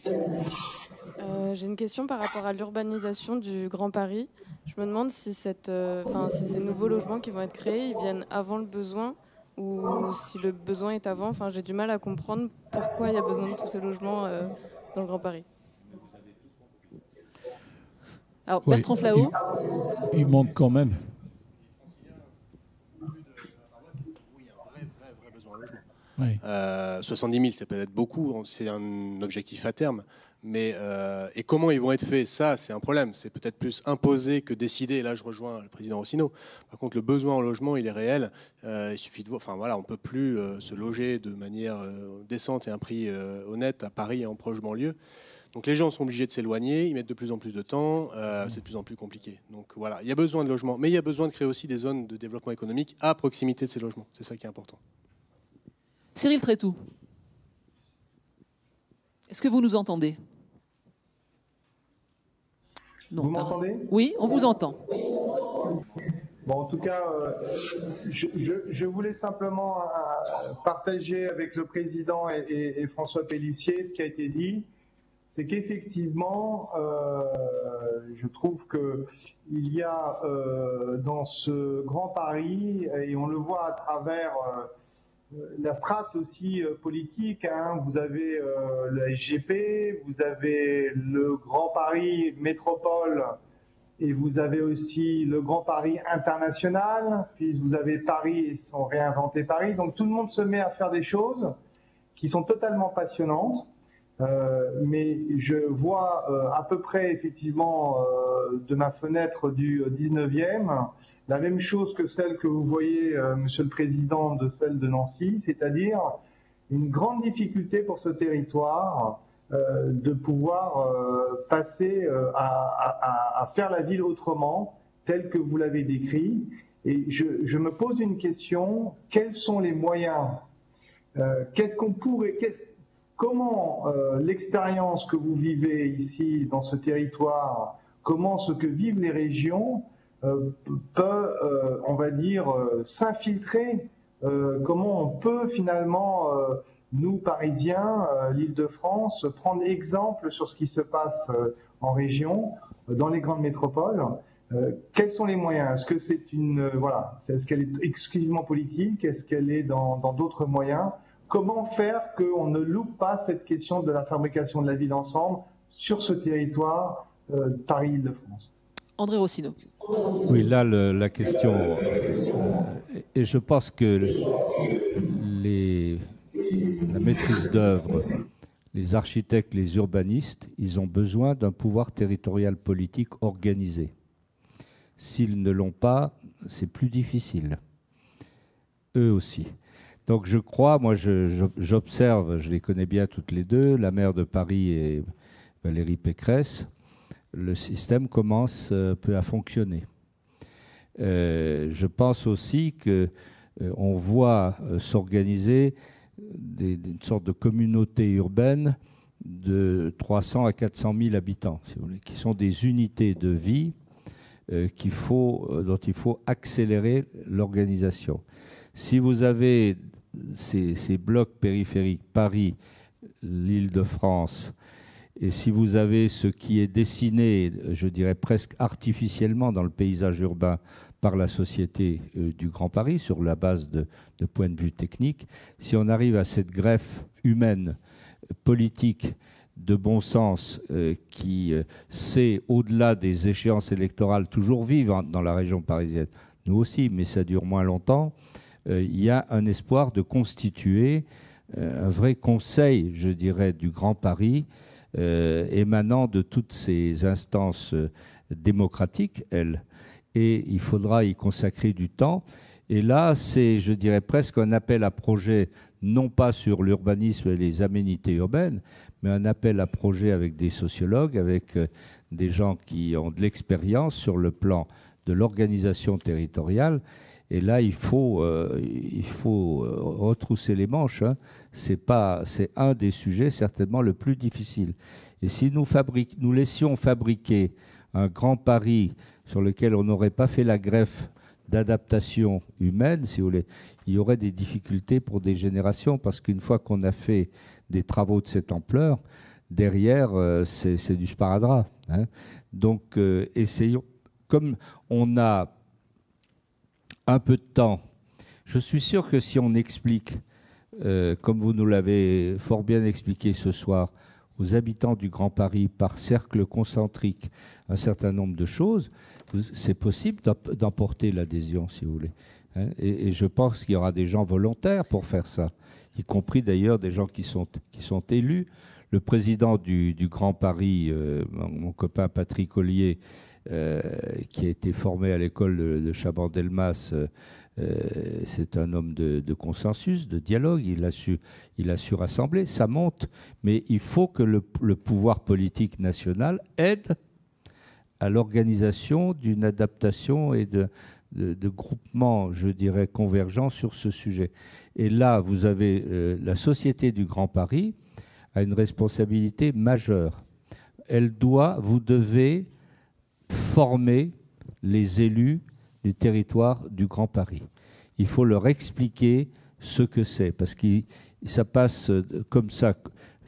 S4: J'ai une question par rapport à l'urbanisation du Grand Paris. Je me demande si, si ces nouveaux logements qui vont être créés, ils viennent avant le besoin ou si le besoin est avant. Enfin, j'ai du mal à comprendre pourquoi il y a besoin de tous ces logements dans le Grand Paris.
S1: Alors Bertrand Flahault.
S3: Il manque quand même.
S5: 70 000, c'est peut-être beaucoup, c'est un objectif à terme, mais et comment ils vont être faits, ça c'est un problème, c'est peut-être plus imposé que décidé, et là je rejoins le président Rossino. Par contre le besoin en logement il est réel, il suffit de voir, enfin voilà, on ne peut plus se loger de manière décente et à un prix honnête à Paris et en proche banlieue. Donc les gens sont obligés de s'éloigner, ils mettent de plus en plus de temps, c'est de plus en plus compliqué. Donc voilà, il y a besoin de logements, mais il y a besoin de créer aussi des zones de développement économique à proximité de ces logements, c'est ça qui est important.
S1: Cyril Trétou, est-ce que vous nous entendez? Non,
S6: vous m'entendez?
S1: Oui, on vous entend.
S6: Bon, en tout cas, je voulais simplement partager avec le président et François Pélissier ce qui a été dit. C'est qu'effectivement, je trouve qu'il y a dans ce Grand Paris, et on le voit à travers la strate aussi politique, hein. Vous avez la SGP, vous avez le Grand Paris Métropole et vous avez aussi le Grand Paris International, puis vous avez Paris et son réinventé Paris. Donc tout le monde se met à faire des choses qui sont totalement passionnantes, mais je vois à peu près effectivement de ma fenêtre du 19e, la même chose que celle que vous voyez, Monsieur le Président, de celle de Nancy, c'est-à-dire une grande difficulté pour ce territoire de pouvoir passer à faire la ville autrement, telle que vous l'avez décrit. Et je me pose une question, quels sont les moyens? Qu'est-ce qu'on pourrait... Comment l'expérience que vous vivez ici, dans ce territoire, comment ce que vivent les régions peut, on va dire, s'infiltrer, comment on peut finalement nous, Parisiens, l'Île-de-France, prendre exemple sur ce qui se passe en région, dans les grandes métropoles. Quels sont les moyens? Est-ce que c'est est-ce qu'elle est exclusivement politique? Est-ce qu'elle est dans d'autres moyens? Comment faire qu'on ne loupe pas cette question de la fabrication de la ville ensemble sur ce territoire Paris-Île-de-France?
S1: André Rossino.
S2: Oui, là, la question, et je pense que la maîtrise d'œuvre, les architectes, les urbanistes, ils ont besoin d'un pouvoir territorial politique organisé. S'ils ne l'ont pas, c'est plus difficile. Eux aussi. Donc je crois, moi j'observe, je les connais bien toutes les deux, la maire de Paris et Valérie Pécresse, le système commence peu à fonctionner. Je pense aussi qu'on voit s'organiser une sorte de communauté urbaine de 300 à 400 000 habitants, si vous voulez, qui sont des unités de vie dont il faut accélérer l'organisation. Si vous avez ces blocs périphériques, Paris, l'Île-de-France, et si vous avez ce qui est dessiné, je dirais presque artificiellement dans le paysage urbain par la Société du Grand Paris, sur la base de points de vue techniques, si on arrive à cette greffe humaine, politique, de bon sens, qui sait, au-delà des échéances électorales toujours vives dans la région parisienne, nous aussi, mais ça dure moins longtemps, il y a un espoir de constituer un vrai conseil, je dirais, du Grand Paris, émanant de toutes ces instances démocratiques, elles. Et il faudra y consacrer du temps. Et là, c'est, je dirais, presque un appel à projet, non pas sur l'urbanisme et les aménités urbaines, mais un appel à projet avec des sociologues, avec des gens qui ont de l'expérience sur le plan de l'organisation territoriale. Et là, il faut retrousser les manches. Hein. C'est un des sujets certainement le plus difficile. Et si nous laissions fabriquer un Grand Paris sur lequel on n'aurait pas fait la greffe d'adaptation humaine, si vous voulez, il y aurait des difficultés pour des générations, parce qu'une fois qu'on a fait des travaux de cette ampleur, derrière, c'est du sparadrap. Hein. Donc, essayons. Comme on a un peu de temps, je suis sûr que si on explique, comme vous nous l'avez fort bien expliqué ce soir, aux habitants du Grand Paris par cercle concentrique un certain nombre de choses, c'est possible d'emporter l'adhésion, si vous voulez. Hein. Et je pense qu'il y aura des gens volontaires pour faire ça, y compris d'ailleurs des gens qui sont élus. Le président du Grand Paris, mon copain Patrick Ollier, qui a été formé à l'école de Chaban-Delmas, c'est un homme de consensus, de dialogue, il a su rassembler, ça monte, mais il faut que le pouvoir politique national aide à l'organisation d'une adaptation et de groupements, je dirais, convergents sur ce sujet. Et là, vous avez la Société du Grand Paris a une responsabilité majeure. Vous devez former les élus du territoire du Grand Paris. Il faut leur expliquer ce que c'est, parce que ça passe comme ça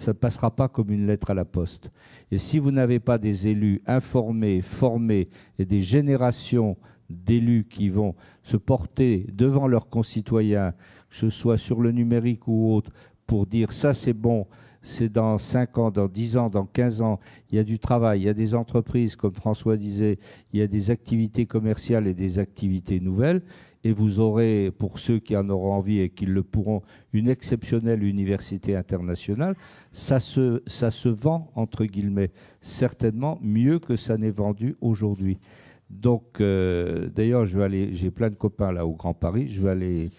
S2: ne passera pas comme une lettre à la poste. Et si vous n'avez pas des élus informés, formés, et des générations d'élus qui vont se porter devant leurs concitoyens, que ce soit sur le numérique ou autre, pour dire ça c'est bon, c'est dans 5 ans, dans 10 ans, dans 15 ans, il y a du travail, il y a des entreprises, comme François disait, il y a des activités commerciales et des activités nouvelles, et vous aurez, pour ceux qui en auront envie et qui le pourront, une exceptionnelle université internationale. Ça se vend, entre guillemets, certainement mieux que ça n'est vendu aujourd'hui. Donc, d'ailleurs, j'ai plein de copains là au Grand Paris, je vais aller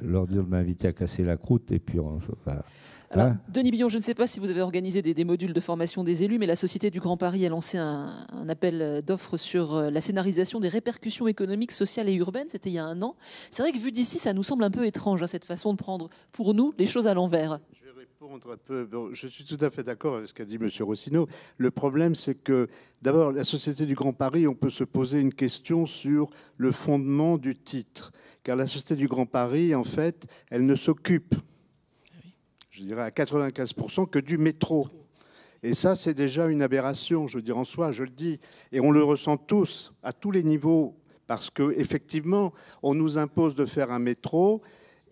S2: leur dire de m'inviter à casser la croûte, et puis on va...
S1: Alors, Denis Billon, je ne sais pas si vous avez organisé des modules de formation des élus, mais la Société du Grand Paris a lancé un appel d'offres sur la scénarisation des répercussions économiques, sociales et urbaines. C'était il y a 1 an. C'est vrai que vu d'ici, ça nous semble un peu étrange, hein, cette façon de prendre, pour nous, les choses à l'envers.
S7: Je vais répondre un peu. Bon, je suis tout à fait d'accord avec ce qu'a dit M. Rossino. Le problème, c'est que, d'abord, la Société du Grand Paris, on peut se poser une question sur le fondement du titre. Car la Société du Grand Paris, en fait, elle ne s'occupe je dirais à 95%, que du métro. Et ça, c'est déjà une aberration, je veux dire, en soi, je le dis. Et on le ressent tous, à tous les niveaux, parce qu'effectivement, on nous impose de faire un métro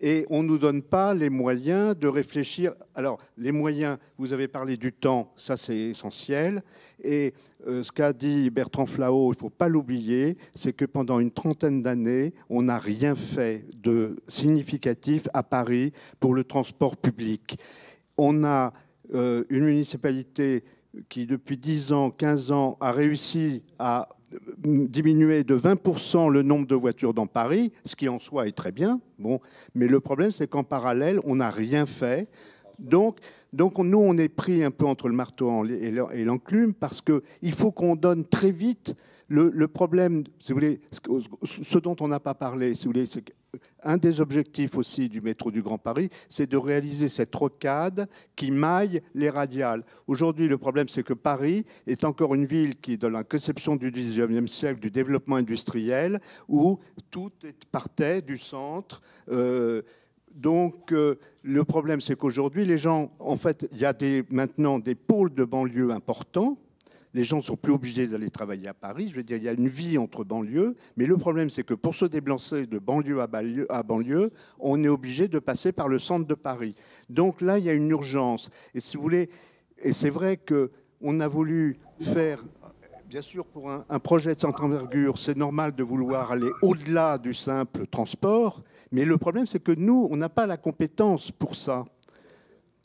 S7: et on ne nous donne pas les moyens de réfléchir. Alors, les moyens, vous avez parlé du temps, ça c'est essentiel. Et ce qu'a dit Bertrand Flahault, il ne faut pas l'oublier, c'est que pendant une trentaine d'années, on n'a rien fait de significatif à Paris pour le transport public. On a une municipalité qui, depuis 10 ans, 15 ans, a réussi à diminuer de 20% le nombre de voitures dans Paris, ce qui en soi est très bien. Bon, mais le problème, c'est qu'en parallèle, on n'a rien fait. Donc, nous, on est pris un peu entre le marteau et l'enclume parce qu'il faut qu'on donne très vite. Le problème, si vous voulez, ce dont on n'a pas parlé, si vous voulez, c'est qu'un des objectifs aussi du métro du Grand Paris, c'est de réaliser cette rocade qui maille les radiales. Aujourd'hui, le problème, c'est que Paris est encore une ville qui, dans la conception du XIXe siècle, du développement industriel, où tout partait du centre. Donc, le problème, c'est qu'aujourd'hui, les gens, en fait, il y a maintenant des pôles de banlieue importants. Les gens ne sont plus obligés d'aller travailler à Paris. Je veux dire, il y a une vie entre banlieues. Mais le problème, c'est que pour se déplacer de banlieue à banlieue, on est obligé de passer par le centre de Paris. Donc là, il y a une urgence. Et si vous voulez, et c'est vrai qu'on a voulu faire, bien sûr, pour un projet de cette envergure, c'est normal de vouloir aller au-delà du simple transport. Mais le problème, c'est que nous, on n'a pas la compétence pour ça.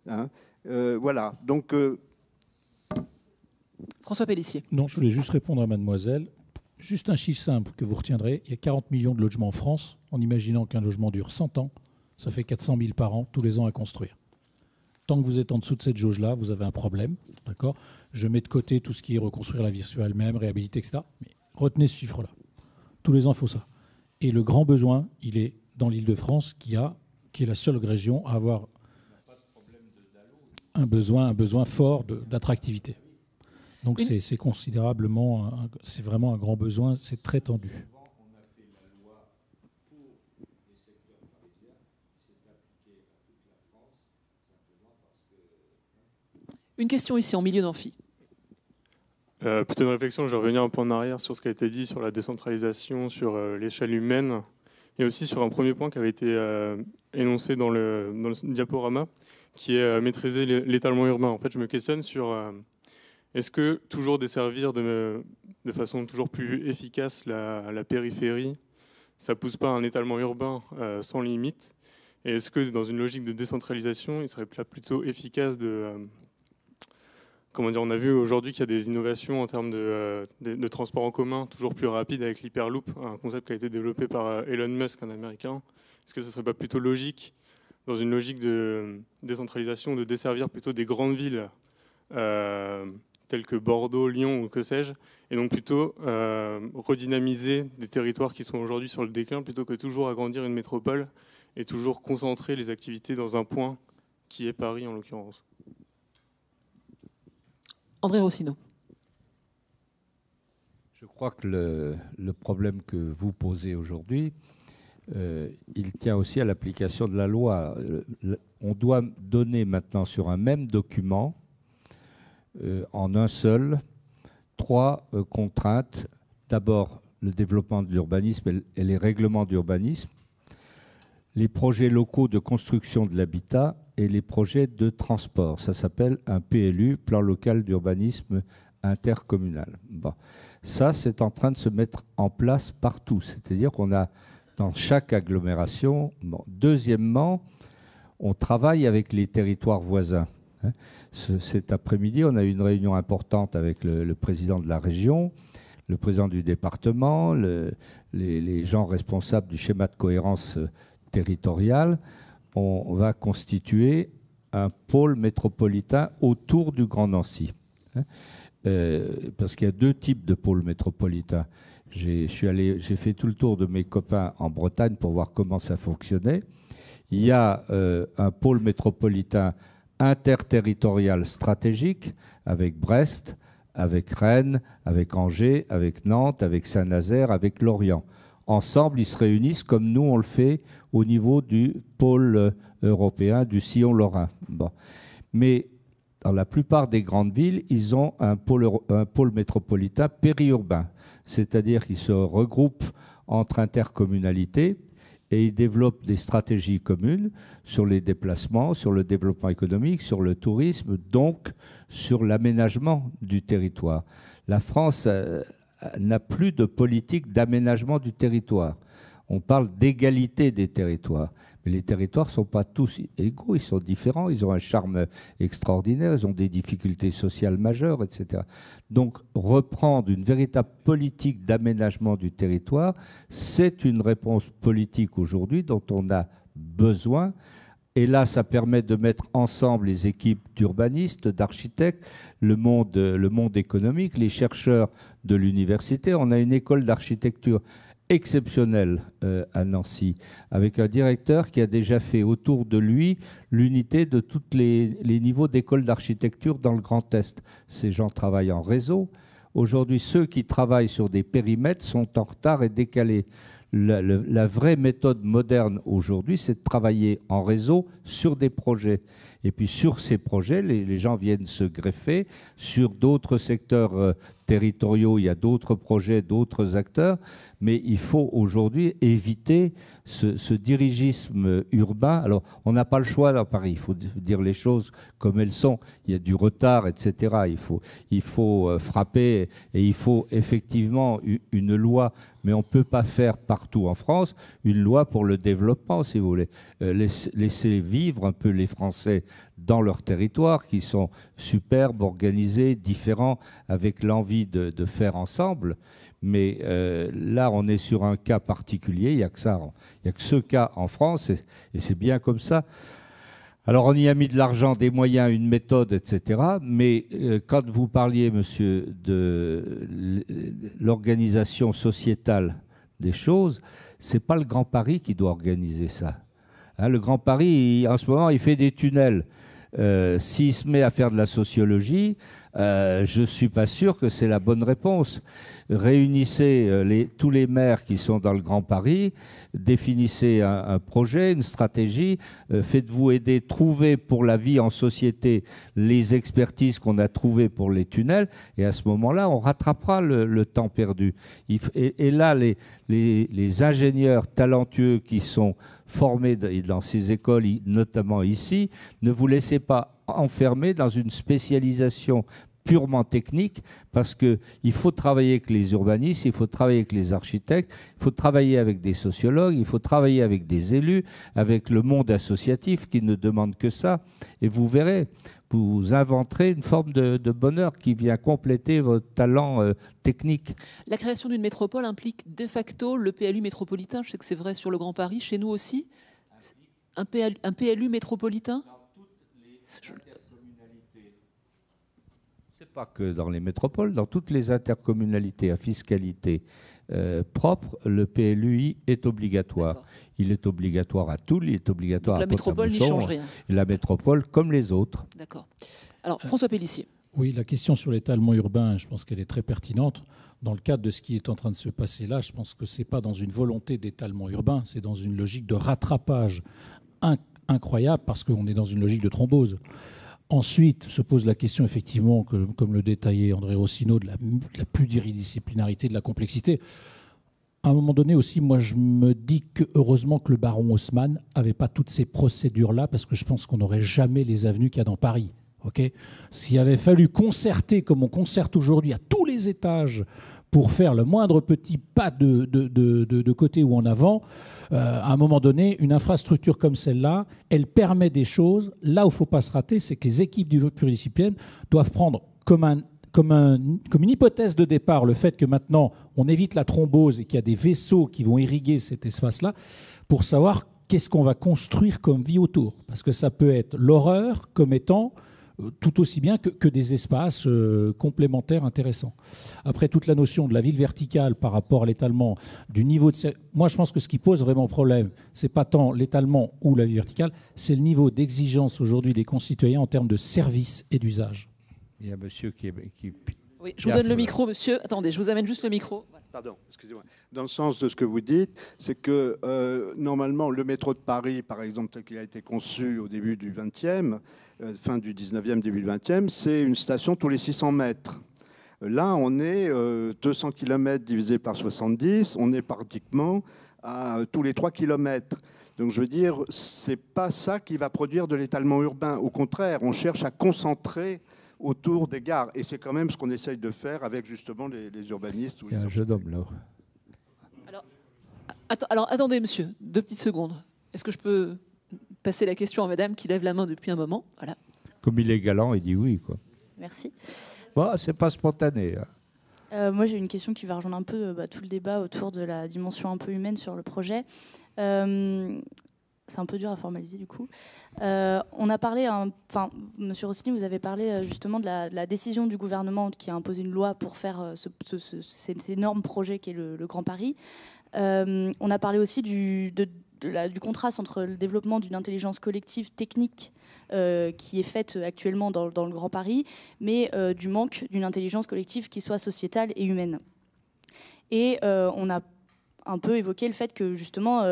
S7: Hein, voilà. Donc...
S1: François Pélissier.
S3: Non, je voulais juste répondre à mademoiselle. Juste un chiffre simple que vous retiendrez. Il y a 40 millions de logements en France. En imaginant qu'un logement dure 100 ans, ça fait 400 000 par an, tous les ans à construire. Tant que vous êtes en dessous de cette jauge-là, vous avez un problème. D'accord ? Je mets de côté tout ce qui est reconstruire la vie sur elle-même, réhabiliter, etc. Mais retenez ce chiffre-là. Tous les ans, il faut ça. Et le grand besoin, il est dans l'Île-de-France, qui est la seule région à avoir un besoin fort d'attractivité. Donc c'est considérablement, c'est vraiment un grand besoin, c'est très tendu.
S1: Une question ici en milieu d'amphi.
S8: Plutôt une réflexion, je vais revenir un peu en arrière sur ce qui a été dit sur la décentralisation, sur l'échelle humaine, et aussi sur un premier point qui avait été énoncé dans le diaporama, qui est maîtriser l'étalement urbain. En fait, je me questionne sur... Est-ce que toujours desservir de façon toujours plus efficace la périphérie, ça ne pousse pas un étalement urbain sans limite? Et est-ce que dans une logique de décentralisation, il serait plutôt efficace de... comment dire, on a vu aujourd'hui qu'il y a des innovations en termes de transport en commun toujours plus rapides avec l'Hyperloop, un concept qui a été développé par Elon Musk, un Américain. Est-ce que ce ne serait pas plutôt logique, dans une logique de décentralisation, de desservir plutôt des grandes villes tels que Bordeaux, Lyon ou que sais-je, et donc plutôt redynamiser des territoires qui sont aujourd'hui sur le déclin plutôt que toujours agrandir une métropole et toujours concentrer les activités dans un point qui est Paris en l'occurrence.
S1: André Rossino.
S2: Je crois que le problème que vous posez aujourd'hui, il tient aussi à l'application de la loi. On doit donner maintenant sur un même document en un seul, 3 contraintes. D'abord, le développement de l'urbanisme et les règlements d'urbanisme, les projets locaux de construction de l'habitat et les projets de transport. Ça s'appelle un PLU, plan local d'urbanisme intercommunal. Bon. Ça, c'est en train de se mettre en place partout. C'est-à-dire qu'on a dans chaque agglomération. Bon. Deuxièmement, on travaille avec les territoires voisins. Cet après-midi, on a eu une réunion importante avec le président de la région, le président du département, les gens responsables du schéma de cohérence territoriale. On va constituer un pôle métropolitain autour du Grand Nancy. Parce qu'il y a 2 types de pôles métropolitains. J'ai fait tout le tour de mes copains en Bretagne pour voir comment ça fonctionnait. Il y a un pôle métropolitain interterritorial stratégique avec Brest, avec Rennes, avec Angers, avec Nantes, avec Saint-Nazaire, avec Lorient. ensemble, ils se réunissent comme nous, on le fait au niveau du pôle européen, du sillon lorrain. Bon. Mais dans la plupart des grandes villes, ils ont un pôle métropolitain périurbain, c'est-à-dire qu'ils se regroupent entre intercommunalités et ils développent des stratégies communes sur les déplacements, sur le développement économique, sur le tourisme, donc sur l'aménagement du territoire. La France n'a plus de politique d'aménagement du territoire. On parle d'égalité des territoires. Mais les territoires ne sont pas tous égaux, ils sont différents, ils ont un charme extraordinaire, ils ont des difficultés sociales majeures, etc. Donc reprendre une véritable politique d'aménagement du territoire, c'est une réponse politique aujourd'hui dont on a besoin. Et là, ça permet de mettre ensemble les équipes d'urbanistes, d'architectes, le monde économique, les chercheurs de l'université. On a une école d'architecture exceptionnelle à Nancy, avec un directeur qui a déjà fait autour de lui l'unité de tous les niveaux d'école d'architecture dans le Grand Est. Ces gens travaillent en réseau. Aujourd'hui, ceux qui travaillent sur des périmètres sont en retard et décalés. La vraie méthode moderne aujourd'hui, c'est de travailler en réseau sur des projets. Et puis sur ces projets, les gens viennent se greffer. Sur d'autres secteurs territoriaux, il y a d'autres projets, d'autres acteurs. Mais il faut aujourd'hui éviter ce dirigisme urbain. Alors, on n'a pas le choix dans Paris. Il faut dire les choses comme elles sont. Il y a du retard, etc. Il faut frapper et il faut effectivement une loi. Mais on ne peut pas faire partout en France une loi pour le développement, si vous voulez. Laisser vivre un peu les Français dans leur territoire, qui sont superbes, organisés, différents, avec l'envie de faire ensemble. Mais là, on est sur un cas particulier. Il n'y a que ça. Il n'y a que ce cas en France, et c'est bien comme ça. Alors, on y a mis de l'argent, des moyens, une méthode, etc. Mais quand vous parliez, monsieur, de l'organisation sociétale des choses, c'est pas le Grand Paris qui doit organiser ça. Hein, le Grand Paris, en ce moment, il fait des tunnels. S'il se met à faire de la sociologie, je ne suis pas sûr que c'est la bonne réponse. Réunissez tous les maires qui sont dans le Grand Paris, définissez un projet, une stratégie, faites-vous aider, trouvez pour la vie en société les expertises qu'on a trouvées pour les tunnels, et à ce moment-là, on rattrapera le temps perdu. Et là, les ingénieurs talentueux qui sont formés dans ces écoles, notamment ici, ne vous laissez pas enfermer dans une spécialisation purement technique, parce qu'il faut travailler avec les urbanistes, il faut travailler avec les architectes, il faut travailler avec des sociologues, il faut travailler avec des élus, avec le monde associatif qui ne demande que ça. Et vous verrez, vous inventerez une forme de bonheur qui vient compléter votre talent technique.
S1: La création d'une métropole implique de facto le PLU métropolitain. Je sais que c'est vrai sur le Grand Paris, chez nous aussi. Un PLU métropolitain ?
S2: Pas que dans les métropoles, dans toutes les intercommunalités à fiscalité propre, le PLUI est obligatoire. Il est obligatoire à Toul, il est obligatoire à Pont-à-Mousson.
S1: La métropole n'y change rien.
S2: Et la métropole comme les autres.
S1: D'accord. Alors, François Pélissier.
S3: Oui, la question sur l'étalement urbain, je pense qu'elle est très pertinente. Dans le cadre de ce qui est en train de se passer là, je pense que ce n'est pas dans une volonté d'étalement urbain, c'est dans une logique de rattrapage incroyable, parce qu'on est dans une logique de thrombose. Ensuite, se pose la question, effectivement, comme le détaillait André Rossino, de la pluridisciplinarité, de la complexité. À un moment donné aussi, moi, je me dis que heureusement que le baron Haussmann n'avait pas toutes ces procédures-là, parce que je pense qu'on n'aurait jamais les avenues qu'il y a dans Paris. Okay, s'il avait fallu concerter, comme on concerte aujourd'hui, à tous les étages, pour faire le moindre petit pas de côté ou en avant, à un moment donné, une infrastructure comme celle-là, elle permet des choses. Là où il ne faut pas se rater, c'est que les équipes du pluridisciplinaire doivent prendre comme une hypothèse de départ le fait que maintenant, on évite la thrombose et qu'il y a des vaisseaux qui vont irriguer cet espace-là pour savoir qu'est-ce qu'on va construire comme vie autour. Parce que ça peut être l'horreur comme étant tout aussi bien que des espaces complémentaires intéressants. Après, toute la notion de la ville verticale par rapport à l'étalement du niveau de... Moi, je pense que ce qui pose vraiment problème, ce n'est pas tant l'étalement ou la ville verticale, c'est le niveau d'exigence aujourd'hui des concitoyens en termes de services et d'usage.
S2: Il y a un monsieur qui...
S1: Oui, je vous donne le micro, monsieur. Attendez, je vous amène juste le micro. Voilà.
S7: Pardon, excusez-moi. Dans le sens de ce que vous dites, c'est que normalement, le métro de Paris, par exemple, tel qu'il a été conçu au début du 20e, fin du 19e, début du 20e, c'est une station tous les 600 mètres. Là, on est 200 km divisé par 70, on est pratiquement à tous les 3 km. Donc je veux dire, c'est pas ça qui va produire de l'étalement urbain. Au contraire, on cherche à concentrer autour des gares. Et c'est quand même ce qu'on essaye de faire avec justement les urbanistes.
S2: Il y a un jeune homme là.
S1: Alors, attendez, monsieur, 2 petites secondes. Est-ce que je peux passer la question à madame qui lève la main depuis un moment? Voilà.
S2: Comme il est galant, il dit oui, quoi.
S9: Merci.
S2: Bon, c'est pas spontané.
S9: Moi, j'ai une question qui va rejoindre un peu tout le débat autour de la dimension un peu humaine sur le projet. C'est un peu dur à formaliser du coup. On a parlé, Monsieur Rossini, vous avez parlé justement de la décision du gouvernement qui a imposé une loi pour faire cet énorme projet qui est le Grand Paris. On a parlé aussi du contraste entre le développement d'une intelligence collective technique qui est faite actuellement dans le Grand Paris, mais du manque d'une intelligence collective qui soit sociétale et humaine. Et on a un peu évoqué le fait que justement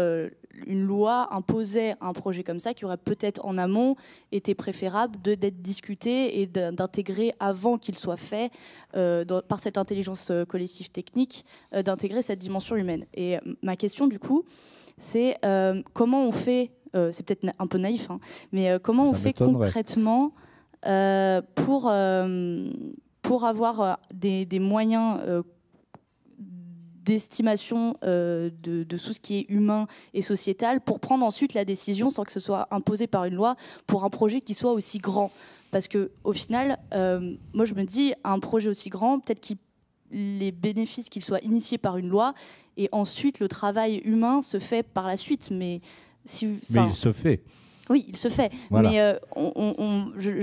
S9: une loi imposait un projet comme ça qui aurait peut-être en amont été préférable d'être discuté et d'intégrer avant qu'il soit fait par cette intelligence collective technique, d'intégrer cette dimension humaine. Et ma question du coup, c'est comment on fait, c'est peut-être un peu naïf, hein, mais comment on fait concrètement pour avoir des moyens d'estimation de tout ce qui est humain et sociétal pour prendre ensuite la décision sans que ce soit imposé par une loi pour un projet qui soit aussi grand. Parce qu'au final, moi je me dis, un projet aussi grand, peut-être les bénéfices qu'il soit initié par une loi et ensuite le travail humain se fait par la suite. Mais
S2: il se fait.
S9: Oui, il se fait.
S2: Voilà.
S9: Mais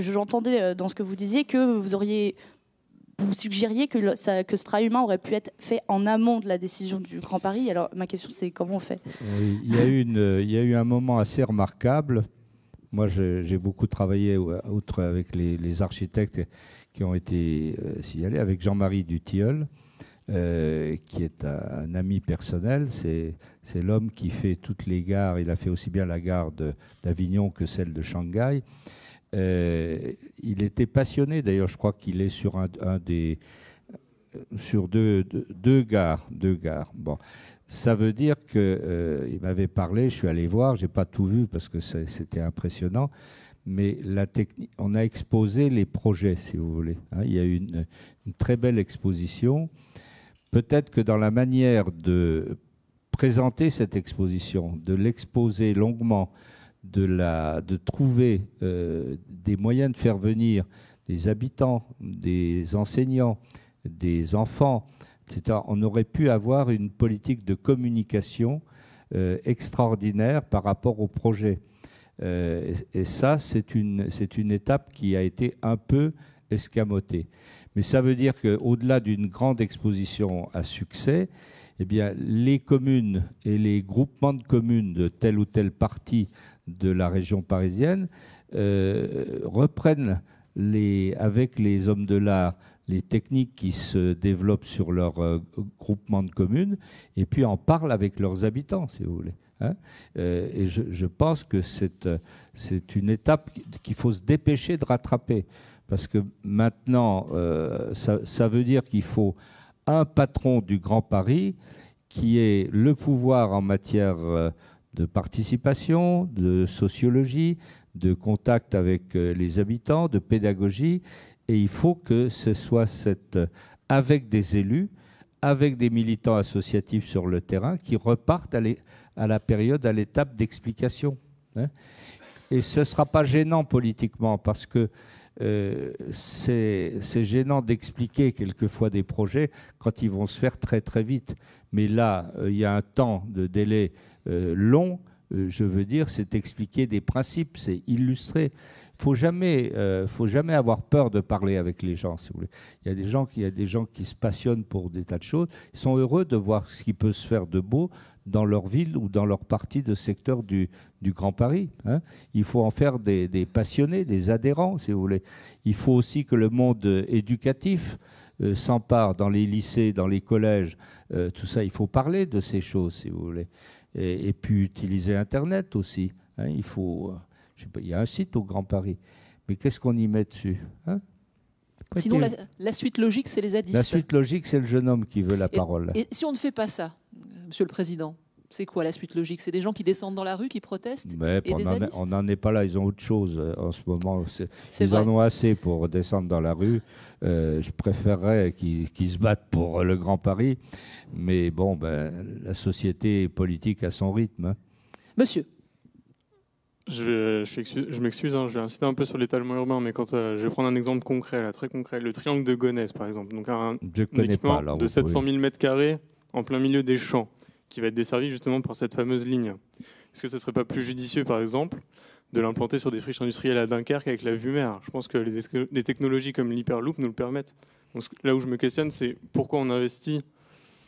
S9: j'entendais dans ce que vous disiez que vous suggériez que ce travail humain aurait pu être fait en amont de la décision du Grand Paris. Alors ma question c'est comment on fait?
S2: Oui, il y a eu un moment assez remarquable. Moi j'ai beaucoup travaillé outre avec les architectes qui ont été signalés, avec Jean-Marie Dutilleul, qui est un ami personnel. C'est l'homme qui fait toutes les gares. Il a fait aussi bien la gare d'Avignon que celle de Shanghai. Il était passionné, d'ailleurs je crois qu'il est sur sur deux gares. Bon, ça veut dire qu'il m'avait parlé, je suis allé voir, j'ai pas tout vu parce que c'était impressionnant, mais la technique, on a exposé les projets, si vous voulez. Hein, il y a eu une très belle exposition. Peut-être que dans la manière de présenter cette exposition, de l'exposer longuement, de trouver des moyens de faire venir des habitants, des enseignants, des enfants, etc. On aurait pu avoir une politique de communication extraordinaire par rapport au projet. Et ça, c'est une étape qui a été un peu escamotée. Mais ça veut dire qu'au-delà d'une grande exposition à succès, eh bien, les communes et les groupements de communes de telle ou telle partie de la région parisienne reprennent avec les hommes de l'art les techniques qui se développent sur leur groupement de communes et puis en parlent avec leurs habitants, si vous voulez. Hein, et je pense que c'est une étape qu'il faut se dépêcher de rattraper parce que maintenant, ça veut dire qu'il faut un patron du Grand Paris qui ait le pouvoir en matière de participation, de sociologie, de contact avec les habitants, de pédagogie. Et il faut que ce soit avec des élus, avec des militants associatifs sur le terrain qui repartent à la période, à l'étape d'explication. Hein. Et ce ne sera pas gênant politiquement parce que c'est gênant d'expliquer quelquefois des projets quand ils vont se faire très très vite. Mais là, il y a un temps de délai long, je veux dire, c'est expliquer des principes, c'est illustrer. Faut jamais avoir peur de parler avec les gens, si vous voulez. Il y a des gens qui se passionnent pour des tas de choses. Ils sont heureux de voir ce qui peut se faire de beau dans leur ville ou dans leur partie de secteur du Grand Paris. Hein. Il faut en faire des passionnés, des adhérents, si vous voulez. Il faut aussi que le monde éducatif s'empare dans les lycées, dans les collèges, tout ça, il faut parler de ces choses, si vous voulez. Et puis utiliser Internet aussi. Hein, il faut, je sais pas, il y a un site au Grand Paris, mais qu'est-ce qu'on y met dessus, hein?
S1: Sinon, la suite logique, c'est les zadistes.
S2: La suite logique, c'est le jeune homme qui veut la parole.
S1: Et si on ne fait pas ça, Monsieur le Président, c'est quoi la suite logique? C'est des gens qui descendent dans la rue, qui protestent
S2: Mais
S1: et des zadistes?
S2: on n'en est pas là, ils ont autre chose en ce moment. Ils
S1: vrai.
S2: en ont assez pour descendre dans la rue. Je préférerais qu'ils se battent pour le Grand Paris. Mais bon, la société politique a son rythme. Hein.
S1: Monsieur.
S8: Je m'excuse, hein, je vais insister un peu sur l'étalement urbain, mais quand je vais prendre un exemple concret, là, très concret, le triangle de Gonesse, par exemple, donc un équipement de 700 000 m² en plein milieu des champs, qui va être desservi justement par cette fameuse ligne. Est-ce que ce ne serait pas plus judicieux, par exemple, de l'implanter sur des friches industrielles à Dunkerque avec la vue mer? Je pense que les technologies comme l'Hyperloop nous le permettent. Donc, là où je me questionne, c'est pourquoi on investit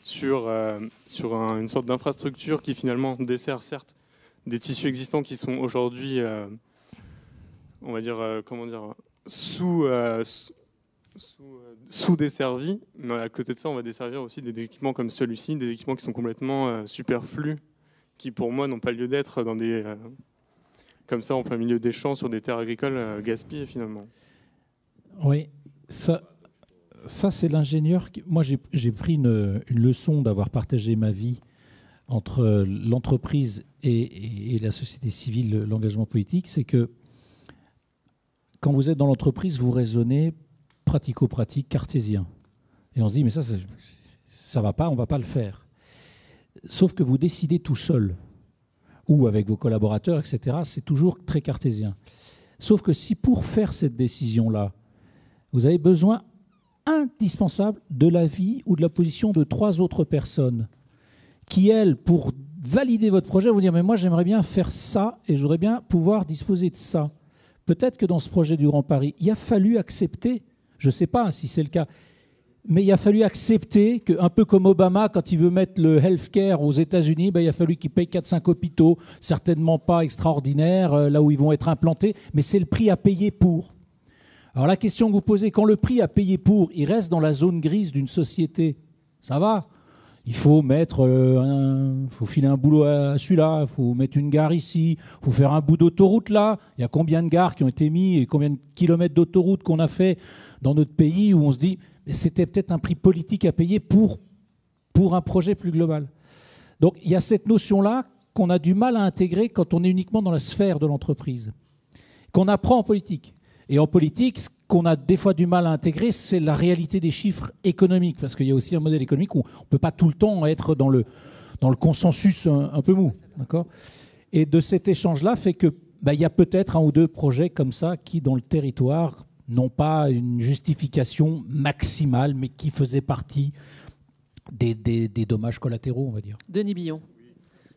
S8: sur une sorte d'infrastructure qui finalement dessert, certes, des tissus existants qui sont aujourd'hui, on va dire, sous-desservis, mais à côté de ça, on va desservir aussi des équipements comme celui-ci, des équipements qui sont complètement superflus, qui pour moi n'ont pas lieu d'être dans des comme ça en plein milieu des champs sur des terres agricoles gaspillées finalement.
S3: Oui, ça c'est l'ingénieur. Moi, j'ai pris une leçon d'avoir partagé ma vie entre l'entreprise et la société civile, l'engagement politique, c'est que quand vous êtes dans l'entreprise, vous raisonnez pratico-pratique cartésien. Et on se dit, mais ça va pas, on va pas le faire. Sauf que vous décidez tout seul, ou avec vos collaborateurs, etc., c'est toujours très cartésien. Sauf que si pour faire cette décision-là, vous avez besoin indispensable de l'avis ou de la position de 3 autres personnes, qui, elles, pour valider votre projet, vont dire « mais moi, j'aimerais bien faire ça et je voudrais bien pouvoir disposer de ça ». Peut-être que dans ce projet du Grand Paris, il a fallu accepter, je ne sais pas si c'est le cas, mais il a fallu accepter qu'un peu comme Obama, quand il veut mettre le healthcare aux États-Unis, il a fallu qu'il paye 4-5 hôpitaux, certainement pas extraordinaires, là où ils vont être implantés, mais c'est le prix à payer pour. Alors la question que vous posez, quand le prix à payer pour, il reste dans la zone grise d'une société, ça va. Il faut faut filer un boulot à celui-là, il faut mettre une gare ici, il faut faire un bout d'autoroute là. Il y a combien de gares qui ont été mis et combien de kilomètres d'autoroute qu'on a fait dans notre pays où on se dit c'était peut-être un prix politique à payer pour un projet plus global. Donc il y a cette notion-là qu'on a du mal à intégrer quand on est uniquement dans la sphère de l'entreprise, qu'on apprend en politique. Et en politique, ce qu'on a des fois du mal à intégrer, c'est la réalité des chiffres économiques, parce qu'il y a aussi un modèle économique où on ne peut pas tout le temps être dans le consensus un peu mou. D'accord ? Et de cet échange-là fait que y a peut-être 1 ou 2 projets comme ça qui, dans le territoire, n'ont pas une justification maximale, mais qui faisaient partie des dommages collatéraux, on va dire.
S1: Denis Billon.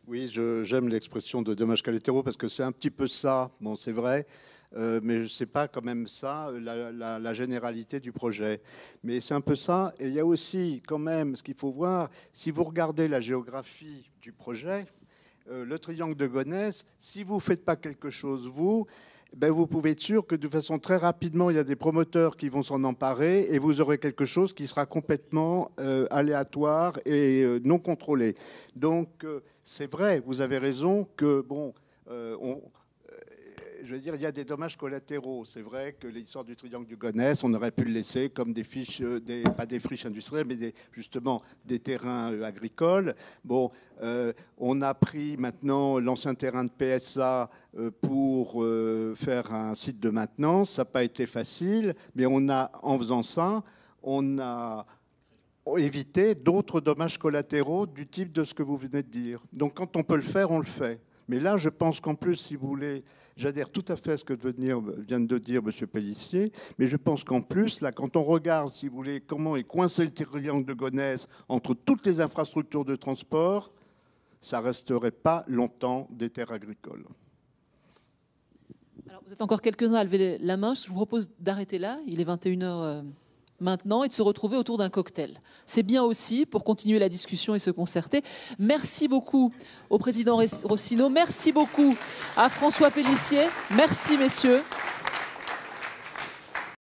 S7: Oui, j'aime l'expression de dommages collatéraux parce que c'est un petit peu ça, bon, c'est vrai, mais ce n'est pas quand même ça la généralité du projet. Mais c'est un peu ça, et il y a aussi quand même ce qu'il faut voir, si vous regardez la géographie du projet, le triangle de Gonesse, si vous ne faites pas quelque chose, vous pouvez être sûr que de façon très rapidement, il y a des promoteurs qui vont s'en emparer et vous aurez quelque chose qui sera complètement aléatoire et non contrôlé. Donc, c'est vrai, vous avez raison que, je veux dire, il y a des dommages collatéraux. C'est vrai que l'histoire du triangle du Gonesse, on aurait pu le laisser comme des fiches, pas des friches industrielles, mais justement des terrains agricoles. Bon, on a pris maintenant l'ancien terrain de PSA pour faire un site de maintenance. Ça n'a pas été facile, mais en faisant ça, on a évité d'autres dommages collatéraux du type de ce que vous venez de dire. Donc quand on peut le faire, on le fait. Mais là, je pense qu'en plus, si vous voulez, j'adhère tout à fait à ce que vient de dire M. Pélissier, mais je pense qu'en plus, là, quand on regarde, si vous voulez, comment est coincé le triangle de Gonesse entre toutes les infrastructures de transport, ça ne resterait pas longtemps des terres agricoles.
S1: Alors, vous êtes encore quelques-uns à lever la main. Je vous propose d'arrêter là. Il est 21h maintenant et de se retrouver autour d'un cocktail. C'est bien aussi pour continuer la discussion et se concerter. Merci beaucoup au président Rossino. Merci beaucoup à François Pélissier. Merci, messieurs.